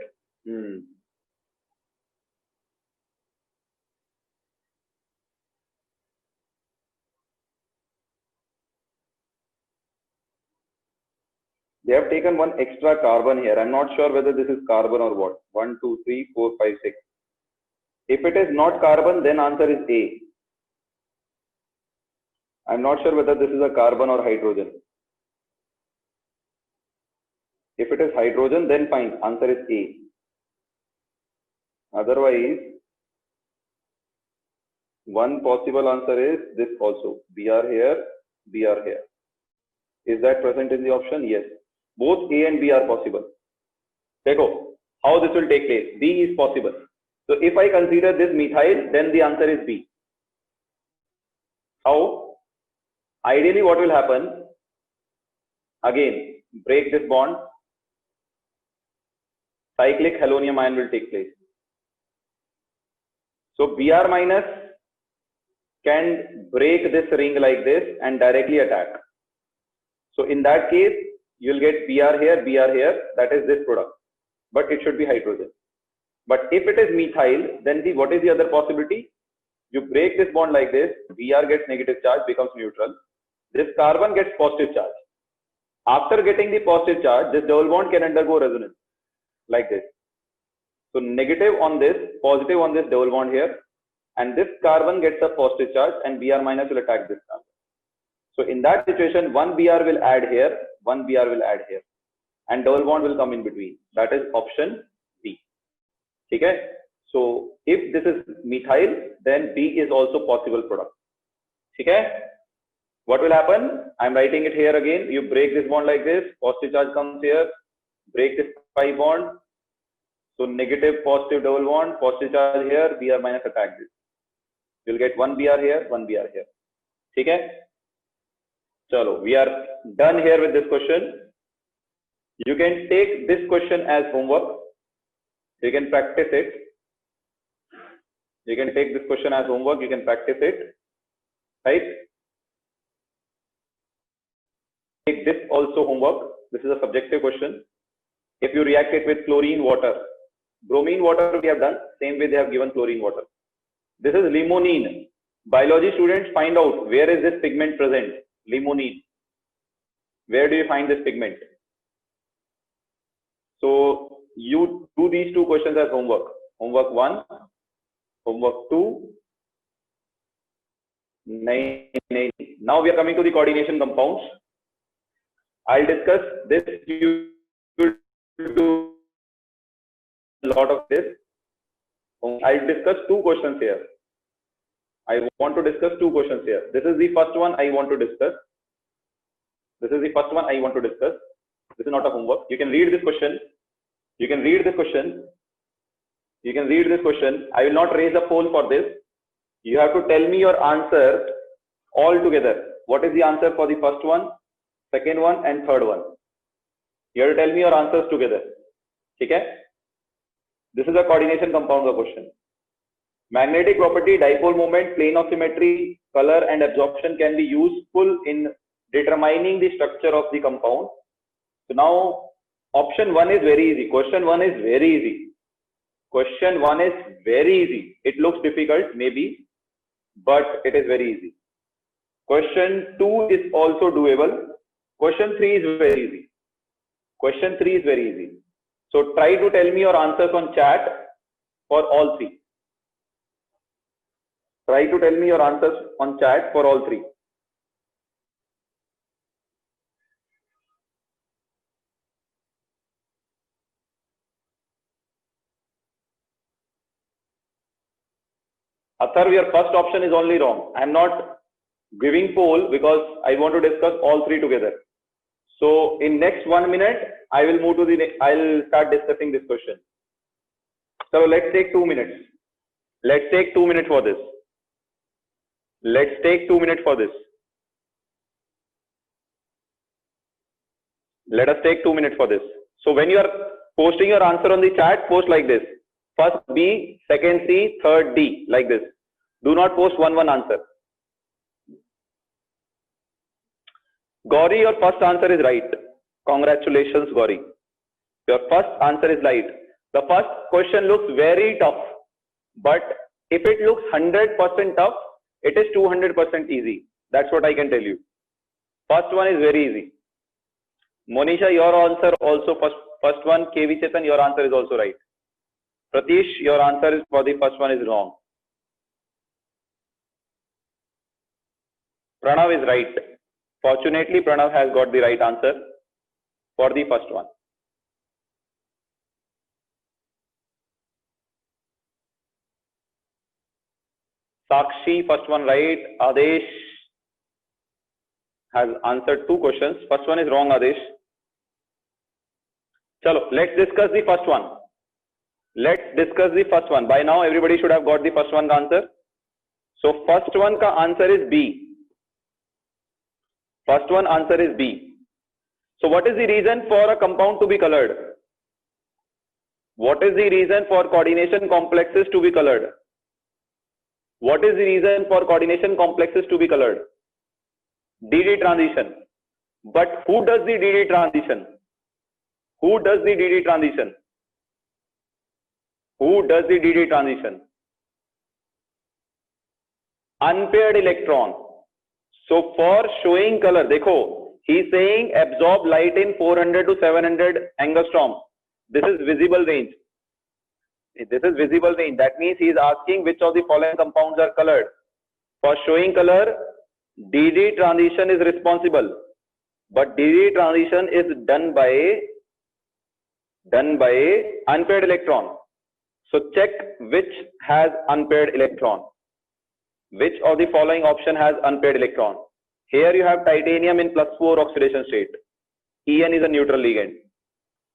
They have taken one extra carbon here. I'm not sure whether this is carbon or what. 1, 2, 3, 4, 5, 6. If it is not carbon, then answer is A. I'm not sure whether this is a carbon or hydrogen. If it is hydrogen, then fine. Answer is A. Otherwise, one possible answer is this also. Br here, Br here. Is that present in the option? Yes. Both A and B are possible. Dekho, how this will take place? B is possible. So if I consider this methyl, then the answer is B. How? Ideally, what will happen? Again, break this bond. Cyclic halonium ion will take place. So Br minus can break this ring like this and directly attack. So in that case, you will get Br here, that is this product, but it should be hydrogen. But if it is methyl, then what is the other possibility? You break this bond like this, Br gets negative charge, becomes neutral. This carbon gets positive charge. After getting the positive charge, this double bond can undergo resonance like this. So negative on this, positive on this double bond here, and this carbon gets a positive charge and Br minus will attack this carbon. So in that situation, one Br will add here, one Br will add here, and double bond will come in between. That is option B. Okay? So if this is methyl, then B is also possible product. Okay? What will happen? I'm writing it here again. You break this bond like this, positive charge comes here, break this pi bond. So negative, positive double bond, positive charge here, Br minus attack this. You'll get one Br here, one Br here. Okay? Chalo, we are done here with this question. You can take this question as homework. You can practice it. You can take this question as homework. You can practice it. Right? Take this also homework. This is a subjective question. If you react it with chlorine water, bromine water we have done. Same way they have given chlorine water. This is limonene. Biology students, find out where is this pigment present. Limonene. Where do you find this pigment? So you do these two questions as homework. Homework 1, homework 2. Now we are coming to the coordination compounds. I'll discuss this. You will do a lot of this. I'll discuss two questions here. I want to discuss two questions here. This is the first one I want to discuss. This is the first one I want to discuss. This is not a homework. You can read this question. You can read this question. You can read this question. I will not raise a poll for this. You have to tell me your answer all together. What is the answer for the first one, second one, and third one? You have to tell me your answers together. Okay? This is a coordination compound question. Magnetic property, dipole moment, plane of symmetry, color and absorption can be useful in determining the structure of the compound. So now option 1 is very easy. Question 1 is very easy. Question 1 is very easy. It looks difficult maybe, but it is very easy. Question 2 is also doable. Question 3 is very easy. Question 3 is very easy. So try to tell me your answers on chat for all three. Try to tell me your answers on chat for all three. Atharv, your first option is only wrong. I am not giving poll because I want to discuss all three together. So in next 1 minute, I will move to the, I'll start discussing this question. So let's take 2 minutes. Let's take 2 minutes for this. Let's take 2 minutes for this. Let us take 2 minutes for this. So when you are posting your answer on the chat, post like this. First B, second C, third D, like this. Do not post one answer. Gauri, your first answer is right. Congratulations, Gauri. Your first answer is right. The first question looks very tough, but if it looks 100% tough, it is 200% easy. That's what I can tell you. First one is very easy. Monisha, your answer also first one. KV Chetan, your answer is also right. Pratish, your answer is for the first one is wrong. Pranav is right. Fortunately, Pranav has got the right answer for the first one. Sakshi, first one right. Adesh has answered 2 questions. First one is wrong, Adesh. Chalo, let's discuss the first one. Let's discuss the first one. By now, everybody should have got the first one answer. So first one ka answer is B. First one answer is B. So what is the reason for a compound to be colored? What is the reason for coordination complexes to be colored? What is the reason for coordination complexes to be colored? DD transition. But who does the DD transition? Who does the DD transition? Who does the DD transition? Unpaired electron. So for showing color, dekho, he is saying absorb light in 400 to 700 angstrom. This is visible range. This is visible range. That means he is asking which of the following compounds are colored. For showing color, DD transition is responsible, but DD transition is done by unpaired electron. So check which has unpaired electron. Which of the following option has unpaired electron? Here you have titanium in +4 oxidation state. En is a neutral ligand.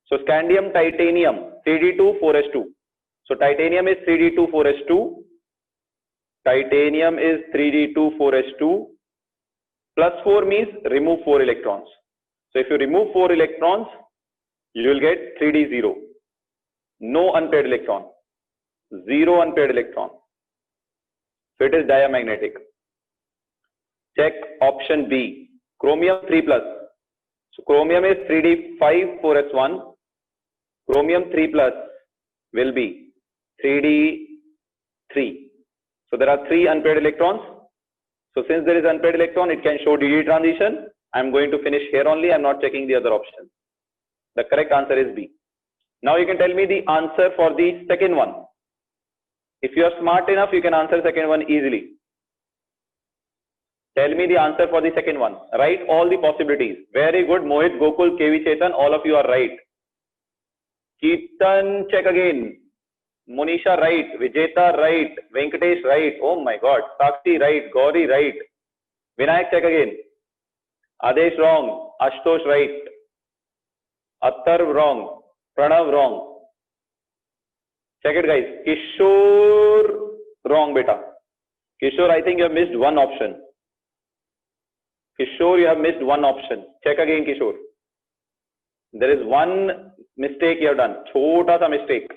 So scandium, titanium, 3d2, 4s2. So titanium is 3d2, 4s2. Titanium is 3d2, 4s2. +4 means remove 4 electrons. So if you remove 4 electrons, you will get 3d0. No unpaired electron. 0 unpaired electron. So it is diamagnetic. Check option B. Chromium 3+. So chromium is 3d5, 4s1. Chromium 3+ will be 3d3. So there are 3 unpaired electrons. So since there is unpaired electron, it can show DD transition. I am going to finish here only. I am not checking the other option. The correct answer is B. Now you can tell me the answer for the second one. If you are smart enough, you can answer second one easily. Tell me the answer for the second one. Write all the possibilities. Very good. Mohit, Gokul, KV Chetan, all of you are right. Ketan, check again. Monisha, right. Vijeta, right. Venkatesh, right. Oh my God. Sakshi, right. Gauri, right. Vinayak, check again. Adesh, wrong. Ashtosh, right. Atharv, wrong. Pranav, wrong. Check it, guys. Kishore, wrong, beta. Kishore, I think you have missed one option. Kishore, you have missed one option. Check again, Kishore. There is one mistake you have done. Chota sa mistake.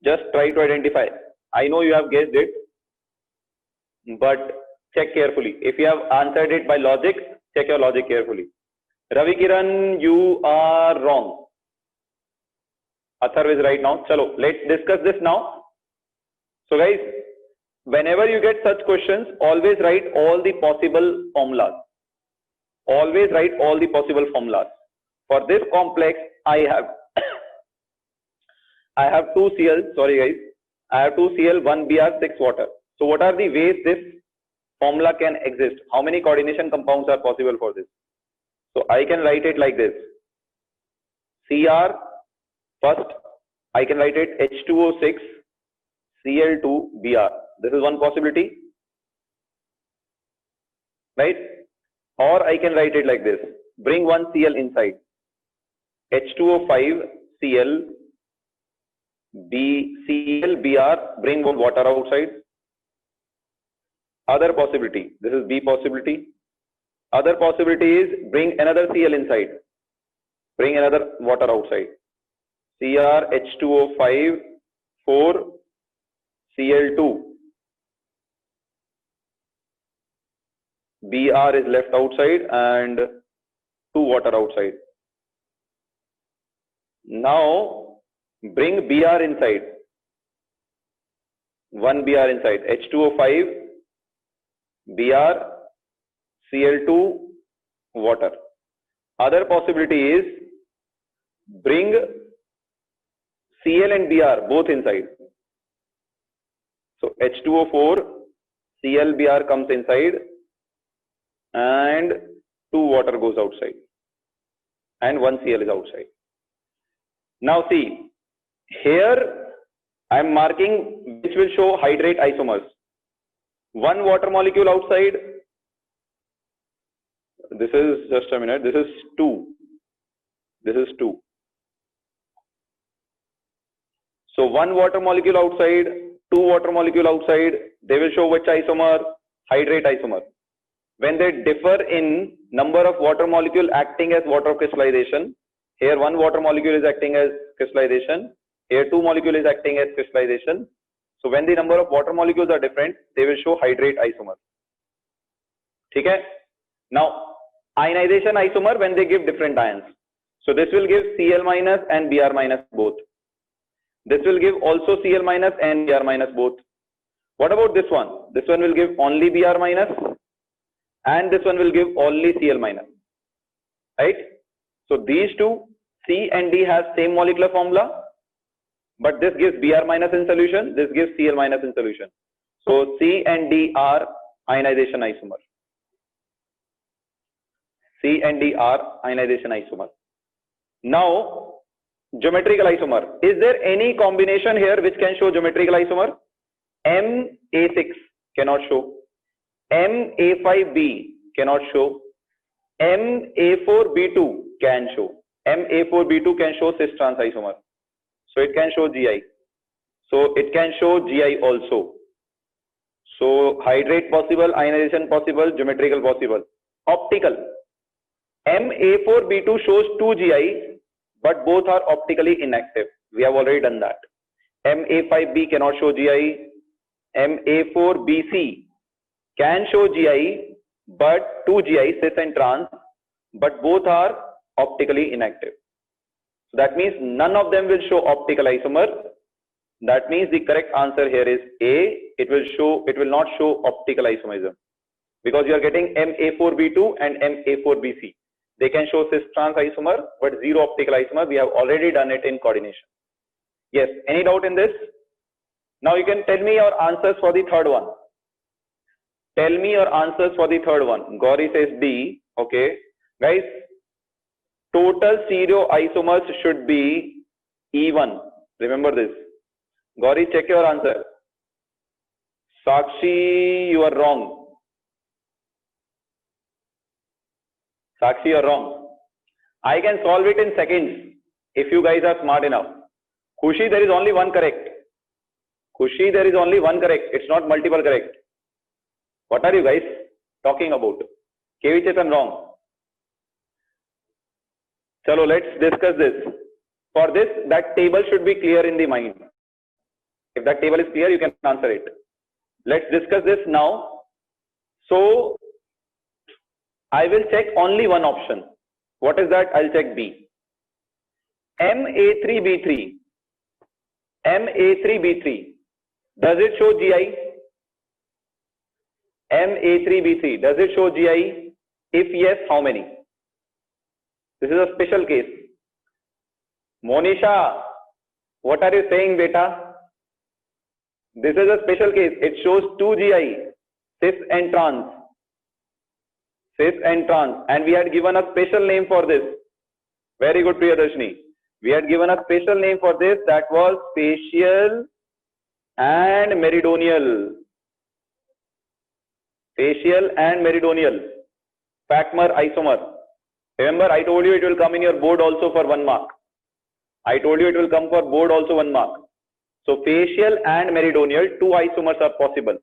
Just try to identify. I know you have guessed it, but check carefully. If you have answered it by logic, check your logic carefully. Ravi Kiran, you are wrong. Atharv is right now. Chalo, let's discuss this now. So guys, whenever you get such questions, always write all the possible formulas. Always write all the possible formulas. For this complex, I have 2 Cl, sorry guys, I have 2 Cl, 1 Br, 6 water. So what are the ways this formula can exist? How many coordination compounds are possible for this? So I can write it like this. Cr, first I can write it H2O6 Cl2 Br. This is one possibility, right? Or I can write it like this. Bring 1 Cl inside. H2O5 Cl Cl Br, bring 1 water outside. Other possibility, this is B possibility. Other possibility is bring another Cl inside. Bring another water outside. Cr H2O5 4 Cl2. Br is left outside and 2 water outside. Now bring Br inside. 1 Br inside. H2O5 Br Cl2 water. Other possibility is bring Cl and Br both inside. So H2O4 Cl Br comes inside and 2 water goes outside and 1 Cl is outside. Now see, here I am marking which will show hydrate isomers. 1 water molecule outside. This is just a minute. This is 2. This is 2. So 1 water molecule outside, 2 water molecule outside. They will show which isomer? Hydrate isomer. When they differ in number of water molecule acting as water crystallization, here 1 water molecule is acting as crystallization. Here 2 molecule is acting as crystallization. So when the number of water molecules are different, they will show hydrate isomer. Okay? Now, ionization isomer when they give different ions. So this will give Cl minus and Br minus both. This will give also Cl minus and Br minus both. What about this one? This one will give only Br minus and this one will give only Cl minus. Right? So these two, C and D has same molecular formula, but this gives Br minus in solution, this gives Cl minus in solution. So C and D are ionization isomer. C and D are ionization isomer. Now, geometrical isomer. Is there any combination here which can show geometrical isomer? MA6 cannot show. MA5B cannot show. MA4B2 can show. MA4B2 can show cis trans isomer. So it can show GI. So it can show GI also. So hydrate possible, ionization possible, geometrical possible. Optical. MA4B2 shows 2 GI, but both are optically inactive. We have already done that. MA5B cannot show GI. MA4BC can show GI, but 2 GI, cis and trans, but both are optically inactive. So that means none of them will show optical isomer. That means the correct answer here is A. It will not show optical isomerism because you are getting MA4B2 and MA4BC. They can show cis trans isomer, but zero optical isomer. We have already done it in coordination. Yes. Any doubt in this? Now you can tell me your answers for the third one. Tell me your answers for the third one. Gauri says D. Okay. Guys, total stereoisomers should be E1. Remember this. Gauri, check your answer. Sakshi, you are wrong. Sakshi, you are wrong. I can solve it in seconds if you guys are smart enough. Khushi, there is only one correct. Khushi, there is only one correct. It's not multiple correct. What are you guys talking about? KV Chetan wrong. Chalo, let's discuss this. For this, that table should be clear in the mind. If that table is clear, you can answer it. Let's discuss this now. So I will check only one option. What is that? I'll check B. MA3B3. MA3B3. Does it show GI? MA3B3. Does it show GI? If yes, how many? This is a special case. Monisha, what are you saying, beta? This is a special case. It shows 2 GI, cis and trans. Cis and trans. And we had given a special name for this. Very good, Priyadarshini. We had given a special name for this, that was facial and meridonial. Facial and meridonial. Packmer isomer. Remember, I told you it will come in your board also for 1 mark. I told you it will come for board also 1 mark. So facial and meridonial, 2 isomers are possible.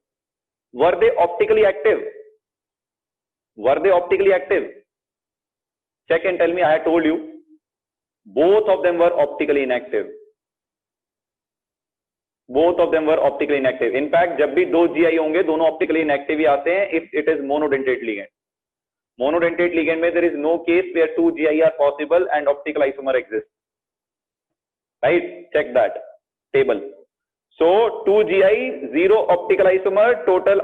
Were they optically active? Were they optically active? Check and tell me. I had told you. Both of them were optically inactive. Both of them were optically inactive. In fact, जब भी 2 GI होंगे, दोनों optically inactive ही आते हैं if it is monodentate ligand. Monodentate ligand में there is no case where 2 GI are possible and optical isomer exists. Right? Check that table. So 2 GI, 0 optical isomer, total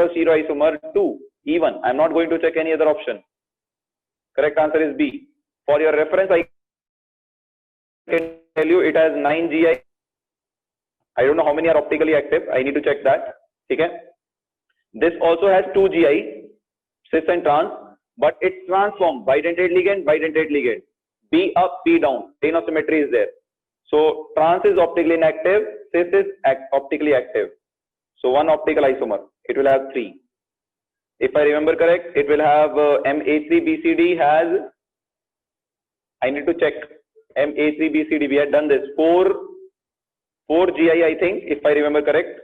stereoisomer 2, even. I'm not going to check any other option. Correct answer is B. For your reference, I can tell you it has 9 GI. I don't know how many are optically active. I need to check that. Okay. This also has 2 GI, cis and trans, but it's transformed. Bidentate ligand. B up, B down. Chain of symmetry is there. So trans is optically inactive, cis is optically active. So 1 optical isomer. It will have 3. If I remember correct, it will have MA3BCD has. I need to check. MA3BCD. We had done this. 4 GI, I think, if I remember correct.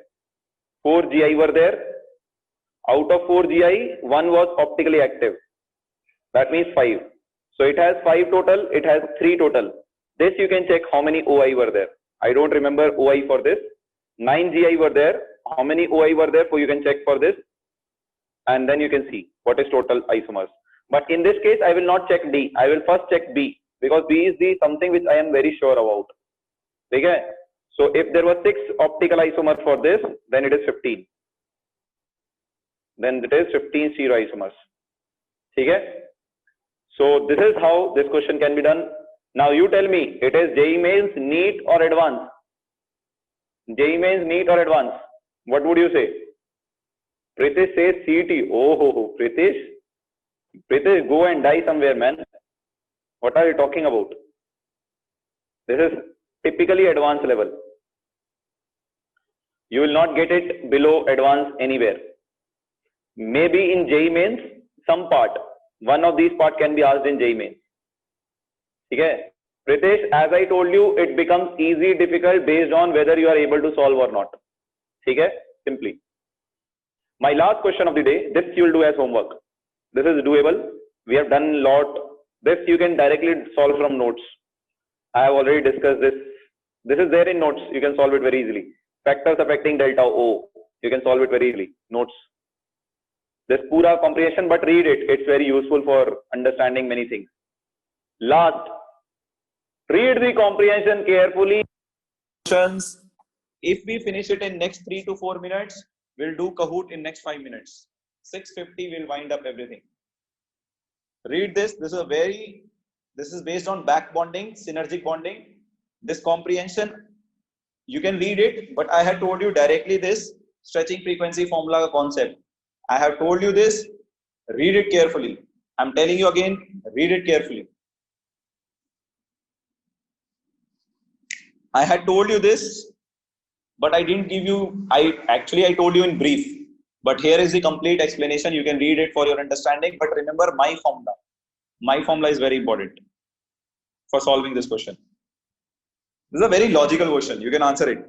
4 GI were there. Out of 4 GI, 1 was optically active. That means 5. So it has 5 total. It has 3 total. This you can check how many OI were there. I don't remember OI for this. 9 GI were there. How many OI were there? So you can check for this. And then you can see what is total isomers. But in this case, I will not check D. I will first check B. Because B is the something which I am very sure about. Okay? So if there were 6 optical isomers for this, then it is 15. Then it is 15 stereoisomers. Okay? So this is how this question can be done. Now you tell me, it is JEE Mains, NEET or advanced? JEE Mains, NEET or advanced? What would you say? Pritesh says CET. Oh, Pritesh. Pritesh, go and die somewhere, man. What are you talking about? This is typically advanced level. You will not get it below advanced anywhere. Maybe in JEE Mains, some part. One of these parts can be asked in JEE Mains. Okay? Pritesh, as I told you, it becomes easy, difficult based on whether you are able to solve or not. Okay? Simply. My last question of the day, this you will do as homework. This is doable. We have done a lot. This you can directly solve from notes. I have already discussed this. This is there in notes. You can solve it very easily. Factors affecting delta O. You can solve it very easily. Notes. This pura comprehension, but read it. It's very useful for understanding many things. Last, read the comprehension carefully. If we finish it in next 3 to 4 minutes, we'll do Kahoot in next 5 minutes. 6:50 will wind up everything. Read this. This is based on back bonding, synergic bonding. This comprehension, you can read it, but I had told you directly this stretching frequency formula concept. I have told you this. Read it carefully. I'm telling you again, read it carefully. I had told you this, but I didn't give you, I told you in brief. But here is the complete explanation. You can read it for your understanding. But remember my formula. My formula is very important for solving this question. This is a very logical question. You can answer it.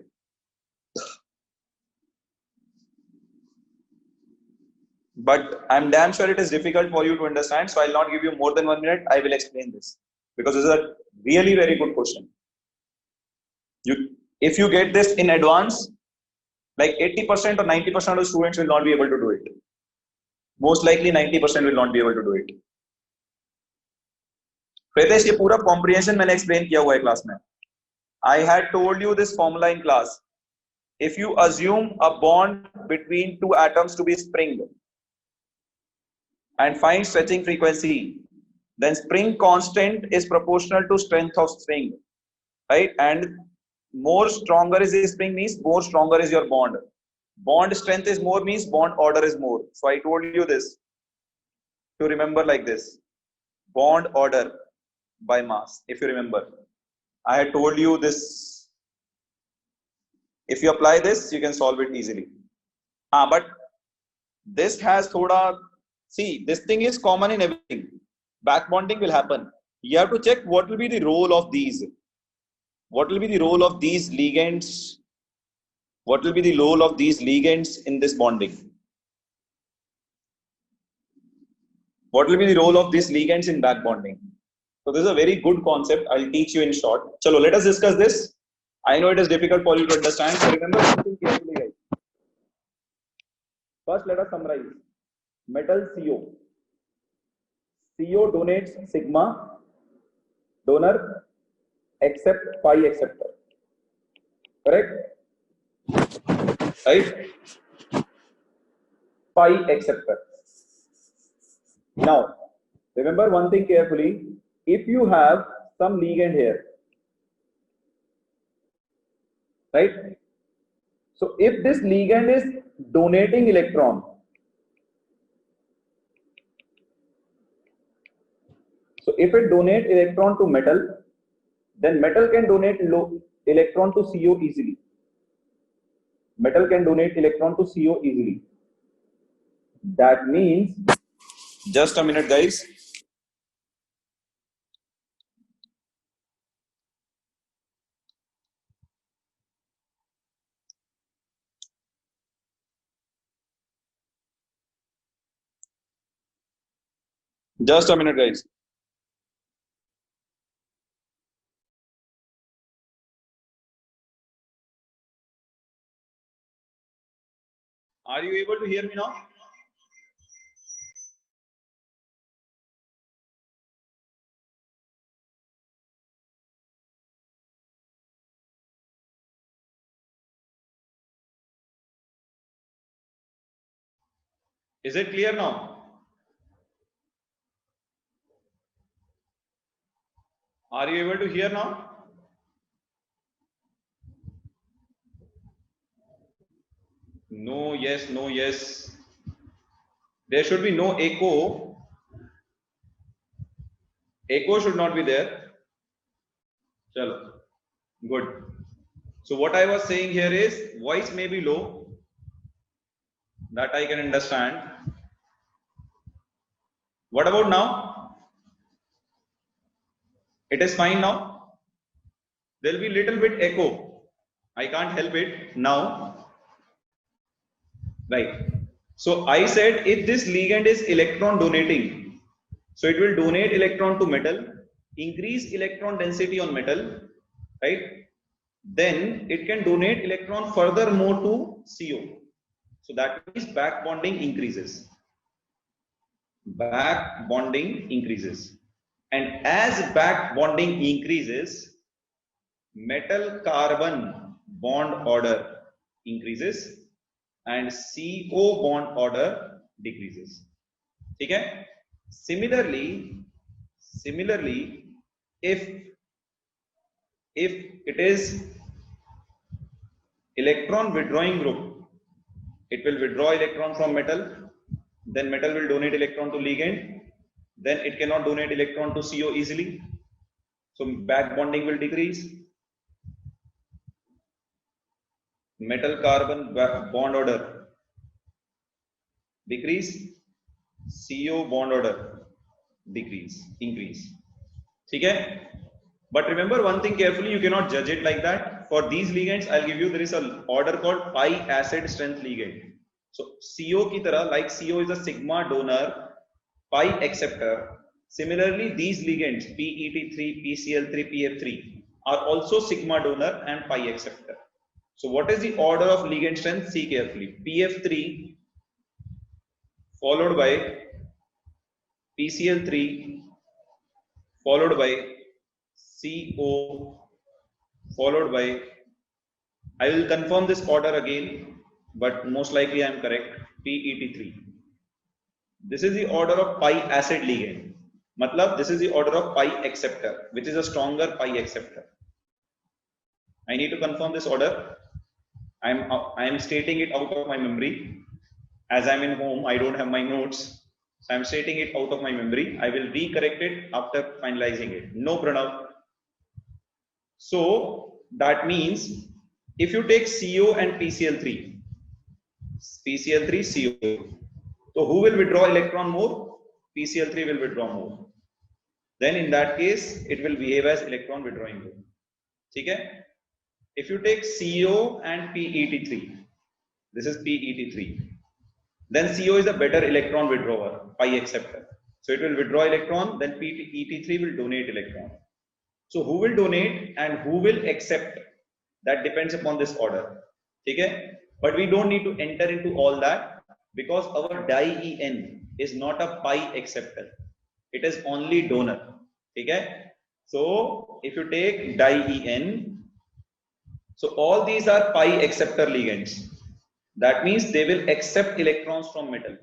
But I'm damn sure it is difficult for you to understand. So I'll not give you more than 1 minute. I will explain this. Because this is a really very good question. if you get this in advance, like 80% or 90% of students will not be able to do it. Most likely 90% will not be able to do it. Pritesh, ये पूरा comprehension मैंने explain किया हुआ है class में. I had told you this formula in class. If you assume a bond between two atoms to be spring and find stretching frequency, then spring constant is proportional to strength of spring, right? And more stronger is the spring means more stronger is your bond. Bond strength is more means bond order is more. So I told you this to remember like this. Bond order by mass. If you remember, I had told you this. If you apply this, you can solve it easily. But this has thoda, see, this thing is common in everything. Back bonding will happen. You have to check what will be the role of these. What will be the role of these ligands? What will be the role of these ligands in this bonding? What will be the role of these ligands in back bonding? So this is a very good concept. I'll teach you in short. Chalo, let us discuss this. I know it is difficult for you to understand. So remember something carefully, guys. First, let us summarize. Metal CO. CO donates sigma, donor, accept pi acceptor. Correct? Right? Pi acceptor. Now, remember one thing carefully. If you have some ligand here, right? So if this ligand is donating electron, so if it donates electron to metal, then metal can donate electron to CO easily. Metal can donate electron to CO easily. That means, just a minute, guys. Just a minute, guys. Are you able to hear me now? Is it clear now? Are you able to hear now? No, yes, no, yes. There should be no echo. Echo should not be there. Chalo. Good. So what I was saying here is voice may be low. That I can understand. What about now? It is fine now. There will be little bit echo. I can't help it now. Right. So I said if this ligand is electron donating, so it will donate electron to metal, increase electron density on metal, right? Then it can donate electron furthermore to CO. So that means back bonding increases. Back bonding increases. And as back bonding increases, metal carbon bond order increases and CO bond order decreases. Okay? Similarly, if it is electron withdrawing group, it will withdraw electron from metal, then metal will donate electron to ligand, then it cannot donate electron to CO easily, so back bonding will decrease. Metal carbon bond order decrease, CO bond order increase. Okay? But remember one thing carefully, you cannot judge it like that. For these ligands, I'll give you, there is an order called pi acid strength ligand. So CO ki tarah, like CO is a sigma donor, pi acceptor. Similarly, these ligands, PET3, PCl3, PF3, are also sigma donor and pi acceptor. So what is the order of ligand strength? See carefully. PF3 followed by PCl3 followed by CO followed by, I will confirm this order again, but most likely I am correct, PET3. This is the order of pi acid ligand. Matlab, this is the order of pi acceptor, which is a stronger pi acceptor. I need to confirm this order. I am stating it out of my memory. As I'm in home, I don't have my notes. So I'm stating it out of my memory. I will recorrect it after finalizing it. No, Pranav. So that means if you take CO and PCl3, CO, so who will withdraw electron more? PCl3 will withdraw more. Then in that case, it will behave as electron withdrawing group. Okay? If you take CO and PET3, this is PET3, then CO is a better electron withdrawer, pi acceptor. So it will withdraw electron, then PET3 will donate electron. So who will donate and who will accept? That depends upon this order. Okay? But we don't need to enter into all that because our di-En is not a pi acceptor. It is only donor. Okay? So if you take di-En, so all these are pi acceptor ligands. That means they will accept electrons from metal.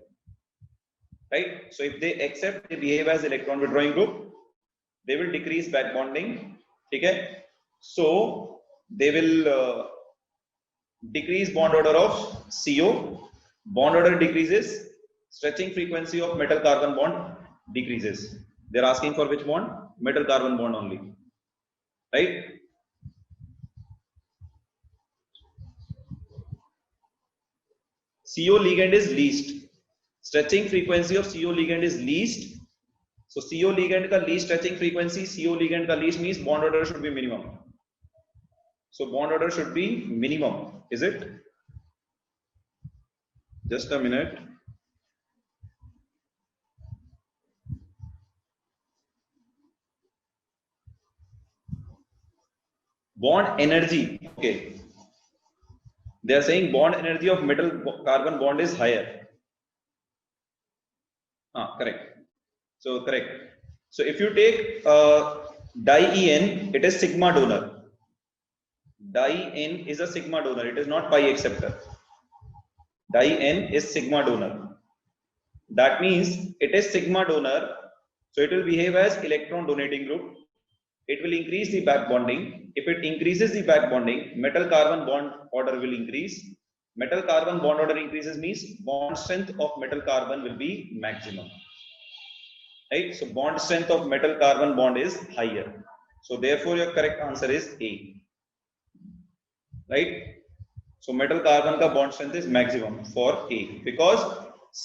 Right? So if they accept, they behave as electron withdrawing group. They will decrease back bonding. Okay? So they will decrease bond order of CO. Bond order decreases. Stretching frequency of metal carbon bond decreases. They are asking for which bond? Metal carbon bond only. Right? CO ligand is least. Stretching frequency of CO ligand is least. So CO ligand ka least stretching frequency, CO ligand ka least means bond order should be minimum. So bond order should be minimum, is it? Just a minute. Bond energy, okay. They are saying bond energy of metal carbon bond is higher. Correct. So correct. So if you take di-En, it is sigma donor. Di-En is a sigma donor. It is not pi acceptor. Di-En is sigma donor. That means it is sigma donor. So it will behave as electron donating group. It will increase the back bonding. If it increases the back bonding, metal carbon bond order will increase. Metal carbon bond order increases means bond strength of metal carbon will be maximum. Right? So bond strength of metal carbon bond is higher. So therefore your correct answer is A. Right? So metal carbon ka bond strength is maximum for A because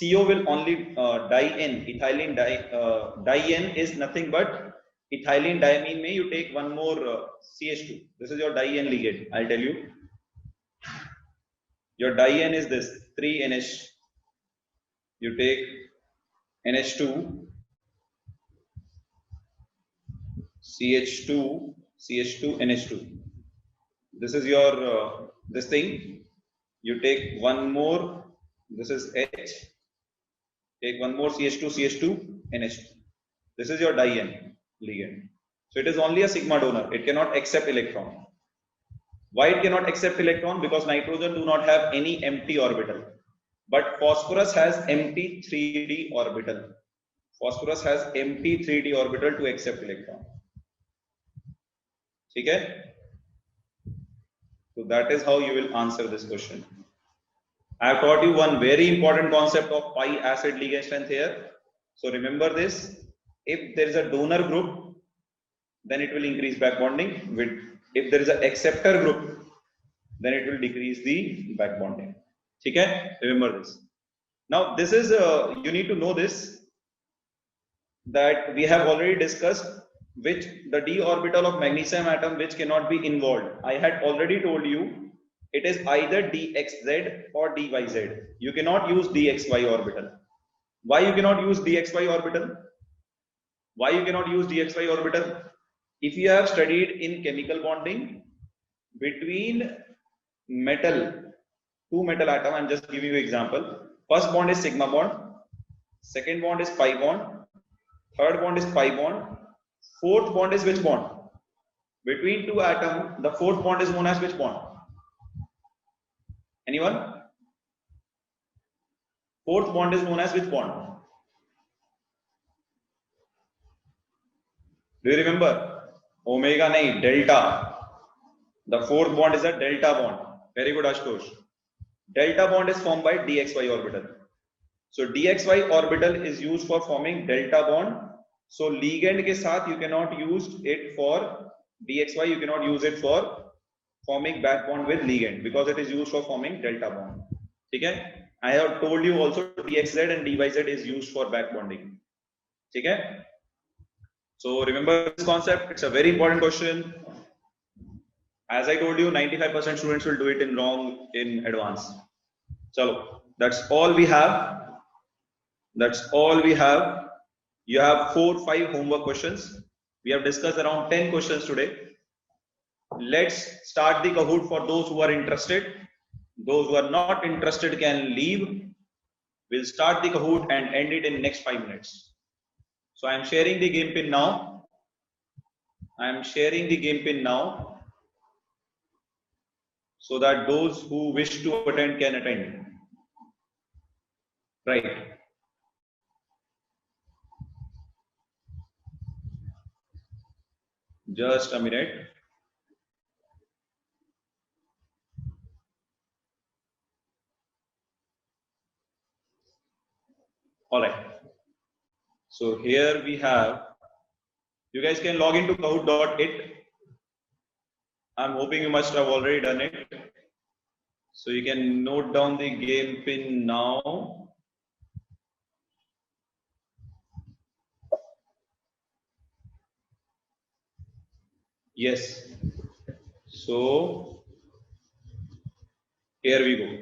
CO will only di-En, ethylene di-En is nothing but ethylene diamine mein you take one more CH2. This is your di-En ligand. I'll tell you. Your di-En is this 3NH. You take NH2, CH2, CH2, NH2. This is your this thing. You take one more. This is H. Take one more CH2, CH2, NH2. This is your di-En ligand. So it is only a sigma donor. It cannot accept electron. Why it cannot accept electron? Because nitrogen do not have any empty orbital. But phosphorus has empty 3d orbital. Phosphorus has empty 3d orbital to accept electron. Okay? So that is how you will answer this question. I have taught you one very important concept of pi acid ligand strength here. So remember this. If there is a donor group, then it will increase back bonding. If there is an acceptor group, then it will decrease the back bonding. Okay? Remember this. Now this is you need to know this, that we have already discussed which the d orbital of magnesium atom which cannot be involved. I had already told you it is either dxz or dyz. You cannot use dxy orbital. Why you cannot use dxy orbital? Why you cannot use dxy orbital? If you have studied in chemical bonding between metal, two metal atom, I'm just giving you example. First bond is sigma bond, second bond is pi bond, third bond is pi bond, fourth bond is which bond? Between two atoms, the fourth bond is known as which bond? Anyone? Fourth bond is known as which bond? Do you remember? Omega nahi, delta. The fourth bond is a delta bond. Very good, Ashutosh. Delta bond is formed by dxy orbital. So dxy orbital is used for forming delta bond. So ligand ke saath you cannot use it for dxy, you cannot use it for forming back bond with ligand because it is used for forming delta bond. Okay? I have told you also dxz and dyz is used for back bonding. Okay? So remember this concept, it's a very important question. As I told you, 95% students will do it in wrong in advance. So that's all we have. That's all we have. You have 4-5 homework questions. We have discussed around 10 questions today. Let's start the Kahoot for those who are interested. Those who are not interested can leave. We'll start the Kahoot and end it in next 5 minutes. So I am sharing the game pin now. I am sharing the game pin now so that those who wish to attend can attend. Right. Just a minute. All right. So here we have, you guys can log into kahoot.it. I'm hoping you must have already done it. So you can note down the game pin now. Yes. So here we go.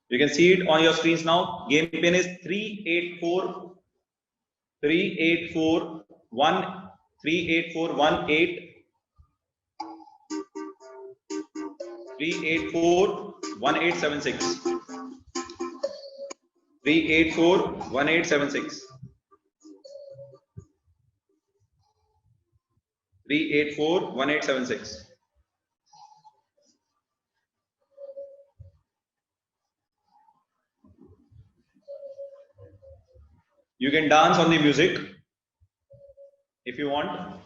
You can see it on your screens now. Game pin is 384 38418 3841876 3841876 3841876. You can dance on the music if you want.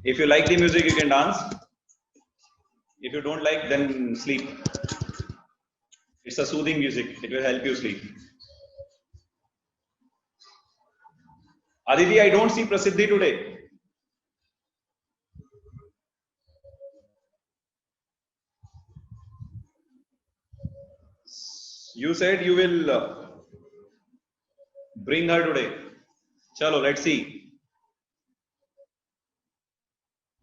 If you like the music, you can dance. If you don't like, then sleep. It's a soothing music. It will help you sleep. Aditi, I don't see Prasiddhi today. You said you will bring her today. Chalo, let's see.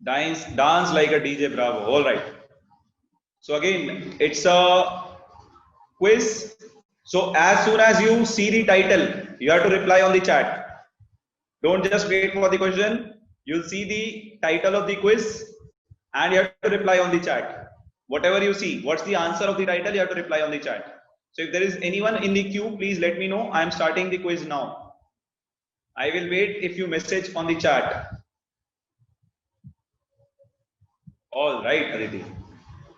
Dance like a DJ, bravo. All right. So again, it's a quiz. So as soon as you see the title, you have to reply on the chat. Don't just wait for the question. You'll see the title of the quiz and you have to reply on the chat. Whatever you see, what's the answer of the title, you have to reply on the chat. So if there is anyone in the queue, please let me know. I am starting the quiz now. I will wait if you message on the chat. All right, Aditi.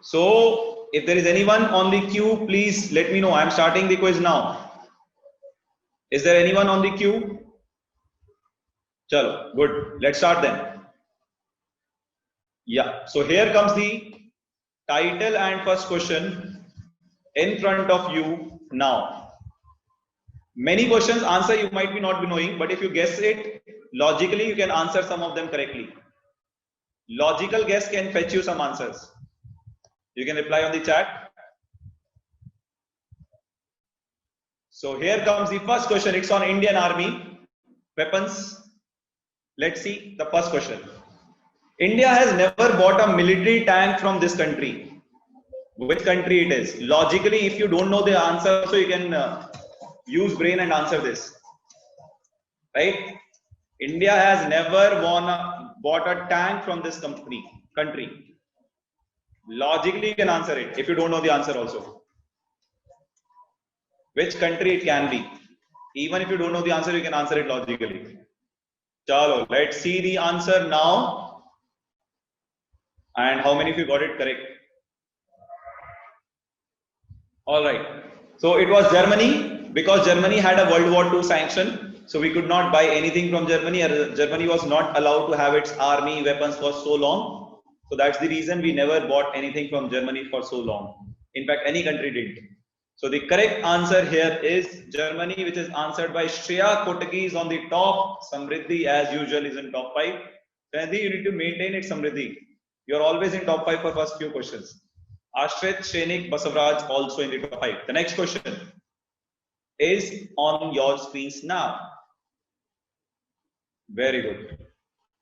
So if there is anyone on the queue, please let me know. I am starting the quiz now. Is there anyone on the queue? Chalo, good. Let's start then. Yeah. So here comes the title and first question in front of you now. Many questions answer you might be not be knowing, but if you guess it logically, you can answer some of them correctly. Logical guess can fetch you some answers. You can reply on the chat. So here comes the first question. It's on Indian Army weapons. Let's see the first question. India has never bought a military tank from this country. Which country it is? Logically, if you don't know the answer, so you can Use brain and answer this. Right? India has never bought a tank from this country. Logically, you can answer it if you don't know the answer also. Which country it can be? Even if you don't know the answer, you can answer it logically. Chalo, let's see the answer now. And how many of you got it correct? All right. So it was Germany, because Germany had a World War II sanction. So we could not buy anything from Germany. Germany was not allowed to have its army weapons for so long. So that's the reason we never bought anything from Germany for so long. In fact, any country didn't. So the correct answer here is Germany, which is answered by Shreya Kotagi is on the top. Samriddhi, as usual, is in top 5. Samriddhi, you need to maintain it, Samriddhi. You're always in top 5 for first few questions. Ashrit, Shenik, Basavraj also in the top 5. The next question is on your screens now. Very good.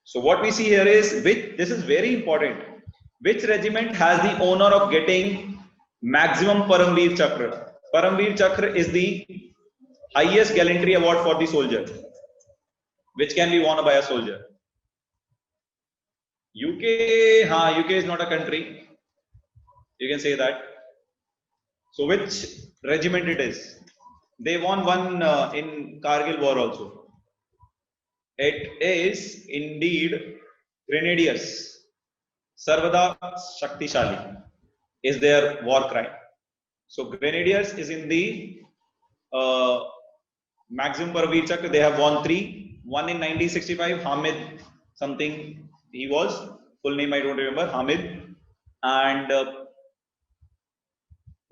So what we see here is, this is very important. Which regiment has the honor of getting maximum Paramveer Chakra? Paramveer Chakra is the highest gallantry award for the soldier, which can be won by a soldier. UK, UK is not a country. You can say that. So which regiment it is? They won one in Kargil war also. It is indeed Grenadiers. Sarvada Shaktishali is their war cry. So Grenadiers is in the maximum Paramveer Chakra. They have won 3. One in 1965, Hamid something he was. Full name I don't remember. Hamid. And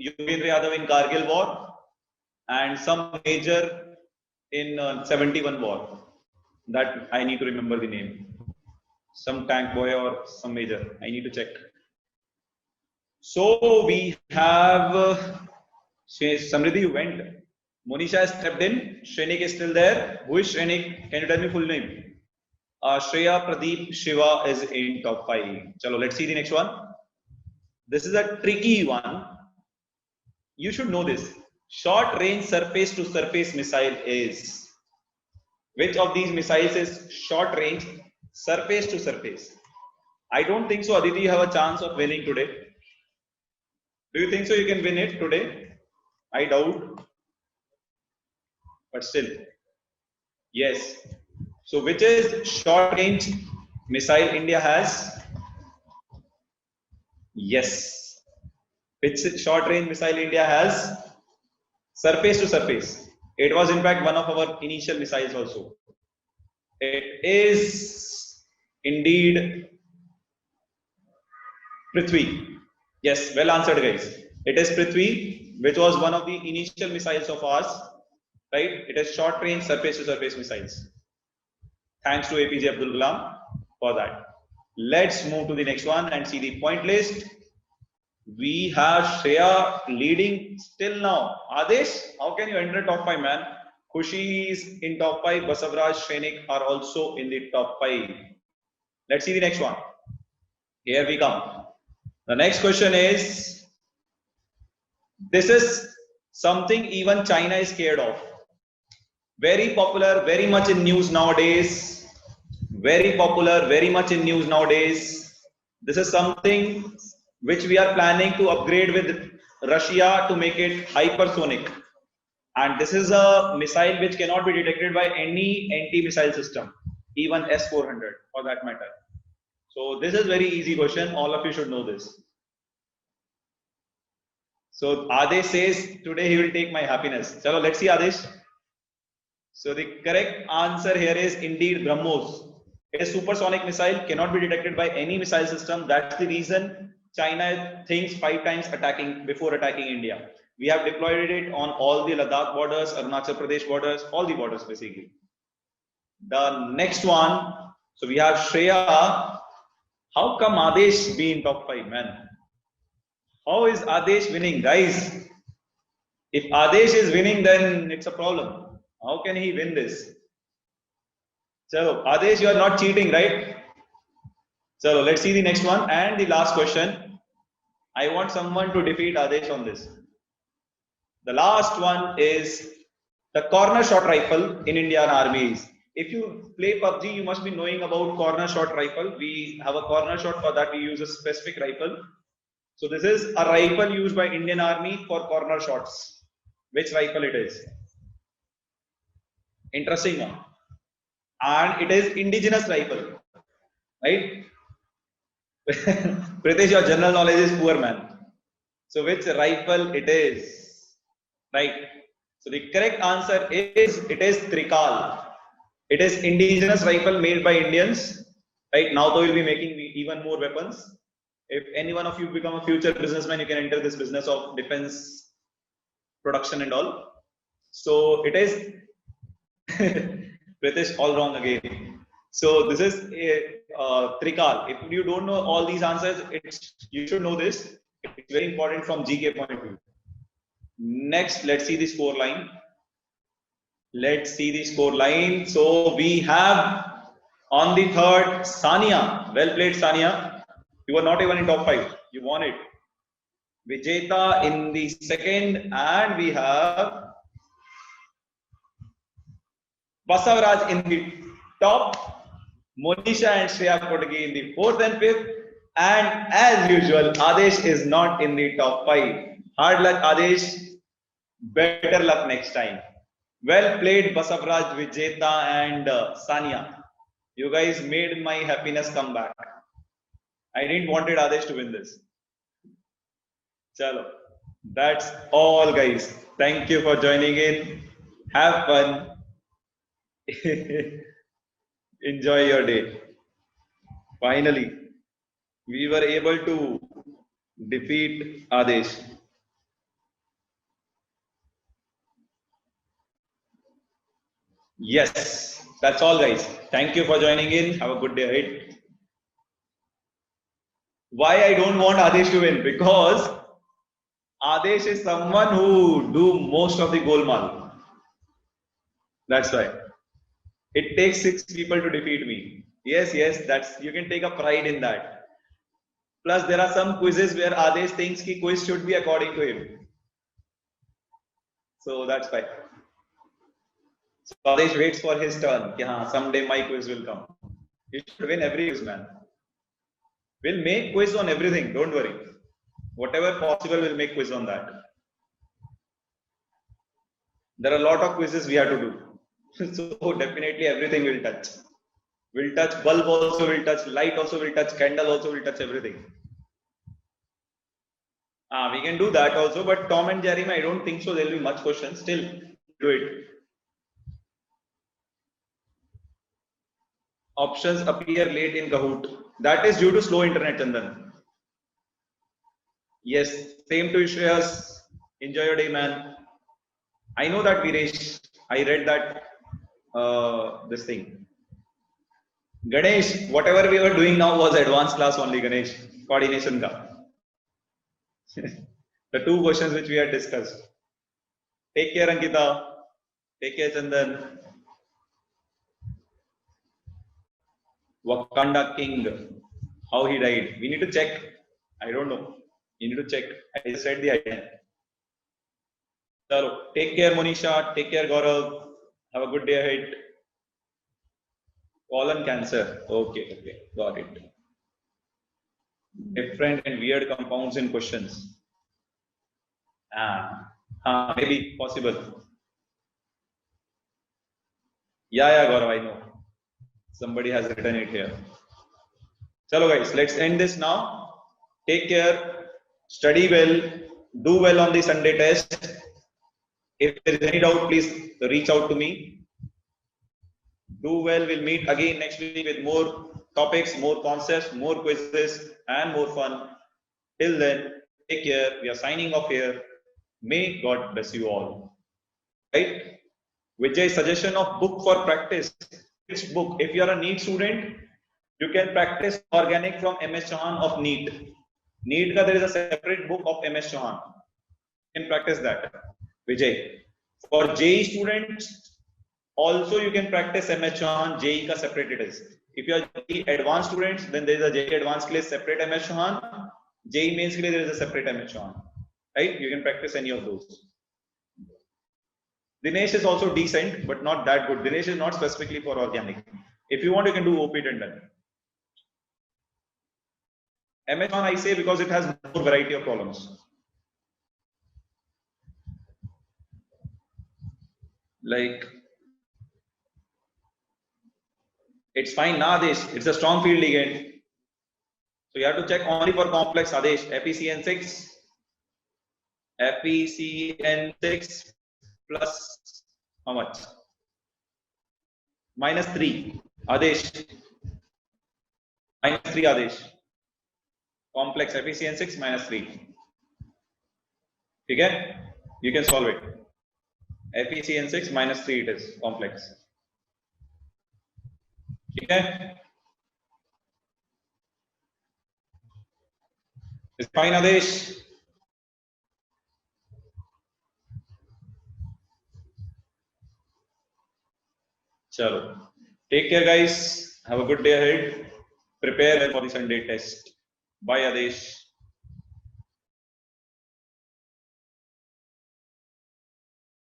Yogendra Yadav in Kargil war. And some major in 71 war. That I need to remember the name. Some tank boy or some major. I need to check. So we have Samriddhi, you went. Monisha has stepped in. Shrenik is still there. Who is Shrenik? Can you tell me full name? Shreya Pradeep Shiva is in top 5. Chalo, let's see the next one. This is a tricky one. You should know this. Short range surface to surface missile is. Which of these missiles is short range surface to surface? I don't think so, Aditi, you have a chance of winning today. Do you think so you can win it today? I doubt. But still. Yes. So which is short range missile India has? Yes. Which short range missile India has? Surface to surface. It was in fact one of our initial missiles also. It is indeed Prithvi. Yes, well answered, guys. It is Prithvi, which was one of the initial missiles of ours. Right? It is short range surface to surface missiles. Thanks to APJ Abdul Kalam for that. Let's move to the next one and see the point list. We have Shreya leading still now. Adesh, how can you enter top 5, man? Khushi is in top 5. Basavraj, Shrenik are also in the top 5. Let's see the next one. Here we come. The next question is, this is something even China is scared of. Very popular, very much in news nowadays. Very popular, very much in news nowadays. This is something which we are planning to upgrade with Russia to make it hypersonic. And this is a missile which cannot be detected by any anti-missile system, even S-400 for that matter. So this is very easy question. All of you should know this. So Adesh says today he will take my happiness. Chalo, let's see Adesh. So the correct answer here is indeed BrahMos. It is supersonic missile, cannot be detected by any missile system. That's the reason China thinks 5 times before attacking India. We have deployed it on all the Ladakh borders, Arunachal Pradesh borders, all the borders basically. The next one, so we have Shreya. How come Adesh be in top 5, man? How is Adesh winning, guys? If Adesh is winning, then it's a problem. How can he win this? So Adesh, you are not cheating, right? So let's see the next one and the last question. I want someone to defeat Adesh on this. The last one is The corner shot rifle in Indian armies. If you play PUBG, you must be knowing about corner shot rifle. We have a corner shot. For that we use a specific rifle. So this is a rifle used by Indian Army for corner shots. Which rifle it is? Interesting one. And it is indigenous rifle, right? Pritesh, your general knowledge is poor, man. So which rifle it is? Right. So the correct answer is, it is Trikal. It is indigenous rifle made by Indians. Right now, they will be making even more weapons. If any one of you become a future businessman, you can enter this business of defense production and all. So it is Pritesh, all wrong again. So this is a Trikal. If you don't know all these answers, you should know this. It's very important from GK point of view. Next, let's see the score line. Let's see the score line. So we have on the third, Sania. Well played, Sania. You were not even in top 5. You won it. Vijeta in the second, and we have Basavaraj in the top, Monisha and Shreya Kodagi in the 4th and 5th, and as usual, Adesh is not in the top 5. Hard luck, Adesh. Better luck next time. Well played, Basavaraj, Vijeta, and Sania. You guys made my happiness come back. I didn't wanted Adesh to win this. Chalo. That's all, guys. Thank you for joining in. Have fun. Enjoy your day. Finally, we were able to defeat Adesh. Yes, that's all, guys. Thank you for joining in. Have a good day ahead. Why I don't want Adesh to win? Because Adesh is someone who do most of the golmaal. That's why. It takes 6 people to defeat me. Yes, that's, you can take a pride in that. Plus, there are some quizzes where Adesh thinks the quiz should be according to him. So that's why. So Adesh waits for his turn. Yeah, someday my quiz will come. You should win every quiz, man. We'll make quiz on everything. Don't worry. Whatever possible, we'll make quiz on that. There are a lot of quizzes we have to do. So definitely everything will touch. We'll touch bulb also, will touch light also, will touch candle also, will touch everything. We can do that also, but Tom and Jerry, I don't think so. There will be much questions. Still, do it. Options appear late in Kahoot. That is due to slow internet, Chandan. Yes, same to Shreyas. Enjoy your day, man. I know that, Viresh. I read that this thing. Ganesh, whatever we were doing now was advanced class only, Ganesh. Coordination ka. The 2 questions which we had discussed. Take care, Ankita. Take care, Chandan. Wakanda King. How he died. We need to check. I don't know. You need to check. I just said the idea. So, take care, Monisha. Take care, Gaurav. Have a good day ahead. Colon cancer. Okay. Got it. Different and weird compounds in questions. Maybe possible. Yeah, Gaurav, I know. Somebody has written it here. Chalo, guys, let's end this now. Take care. Study well. Do well on the Sunday test. If there is any doubt, please reach out to me. Do well. We'll meet again next week with more topics, more concepts, more quizzes, and more fun. Till then, take care. We are signing off here. May God bless you all. Right? Vijay's suggestion of book for practice. Which book? If you are a NEET student, you can practice organic from MS Chauhan of NEET. NEET ka there is a separate book of MS Chauhan. You can practice that. Vijay. For JEE students, also you can practice MS Chauhan. JEE ka separate it is. If you are JEE advanced students, then there is a JEE advanced class separate MS Chauhan. JEE mains class there is a separate MS Chauhan. Right? You can practice any of those. Dinesh is also decent, but not that good. Dinesh is not specifically for organic. If you want, you can do OP tendon. MS1 I say because it has more variety of problems. Like, it's fine, na Adesh. It's a strong field ligand. So you have to check only for complex Adesh. FeCN6. FeCN6 plus how much? -3. Adesh. -3 Adesh. Complex FeCN6 -3. Okay? You can solve it. FeCN6 -3 it is complex. Okay? It's fine, Adesh. Chalo. Take care, guys. Have a good day ahead. Prepare for the Sunday test. Bye, Adesh.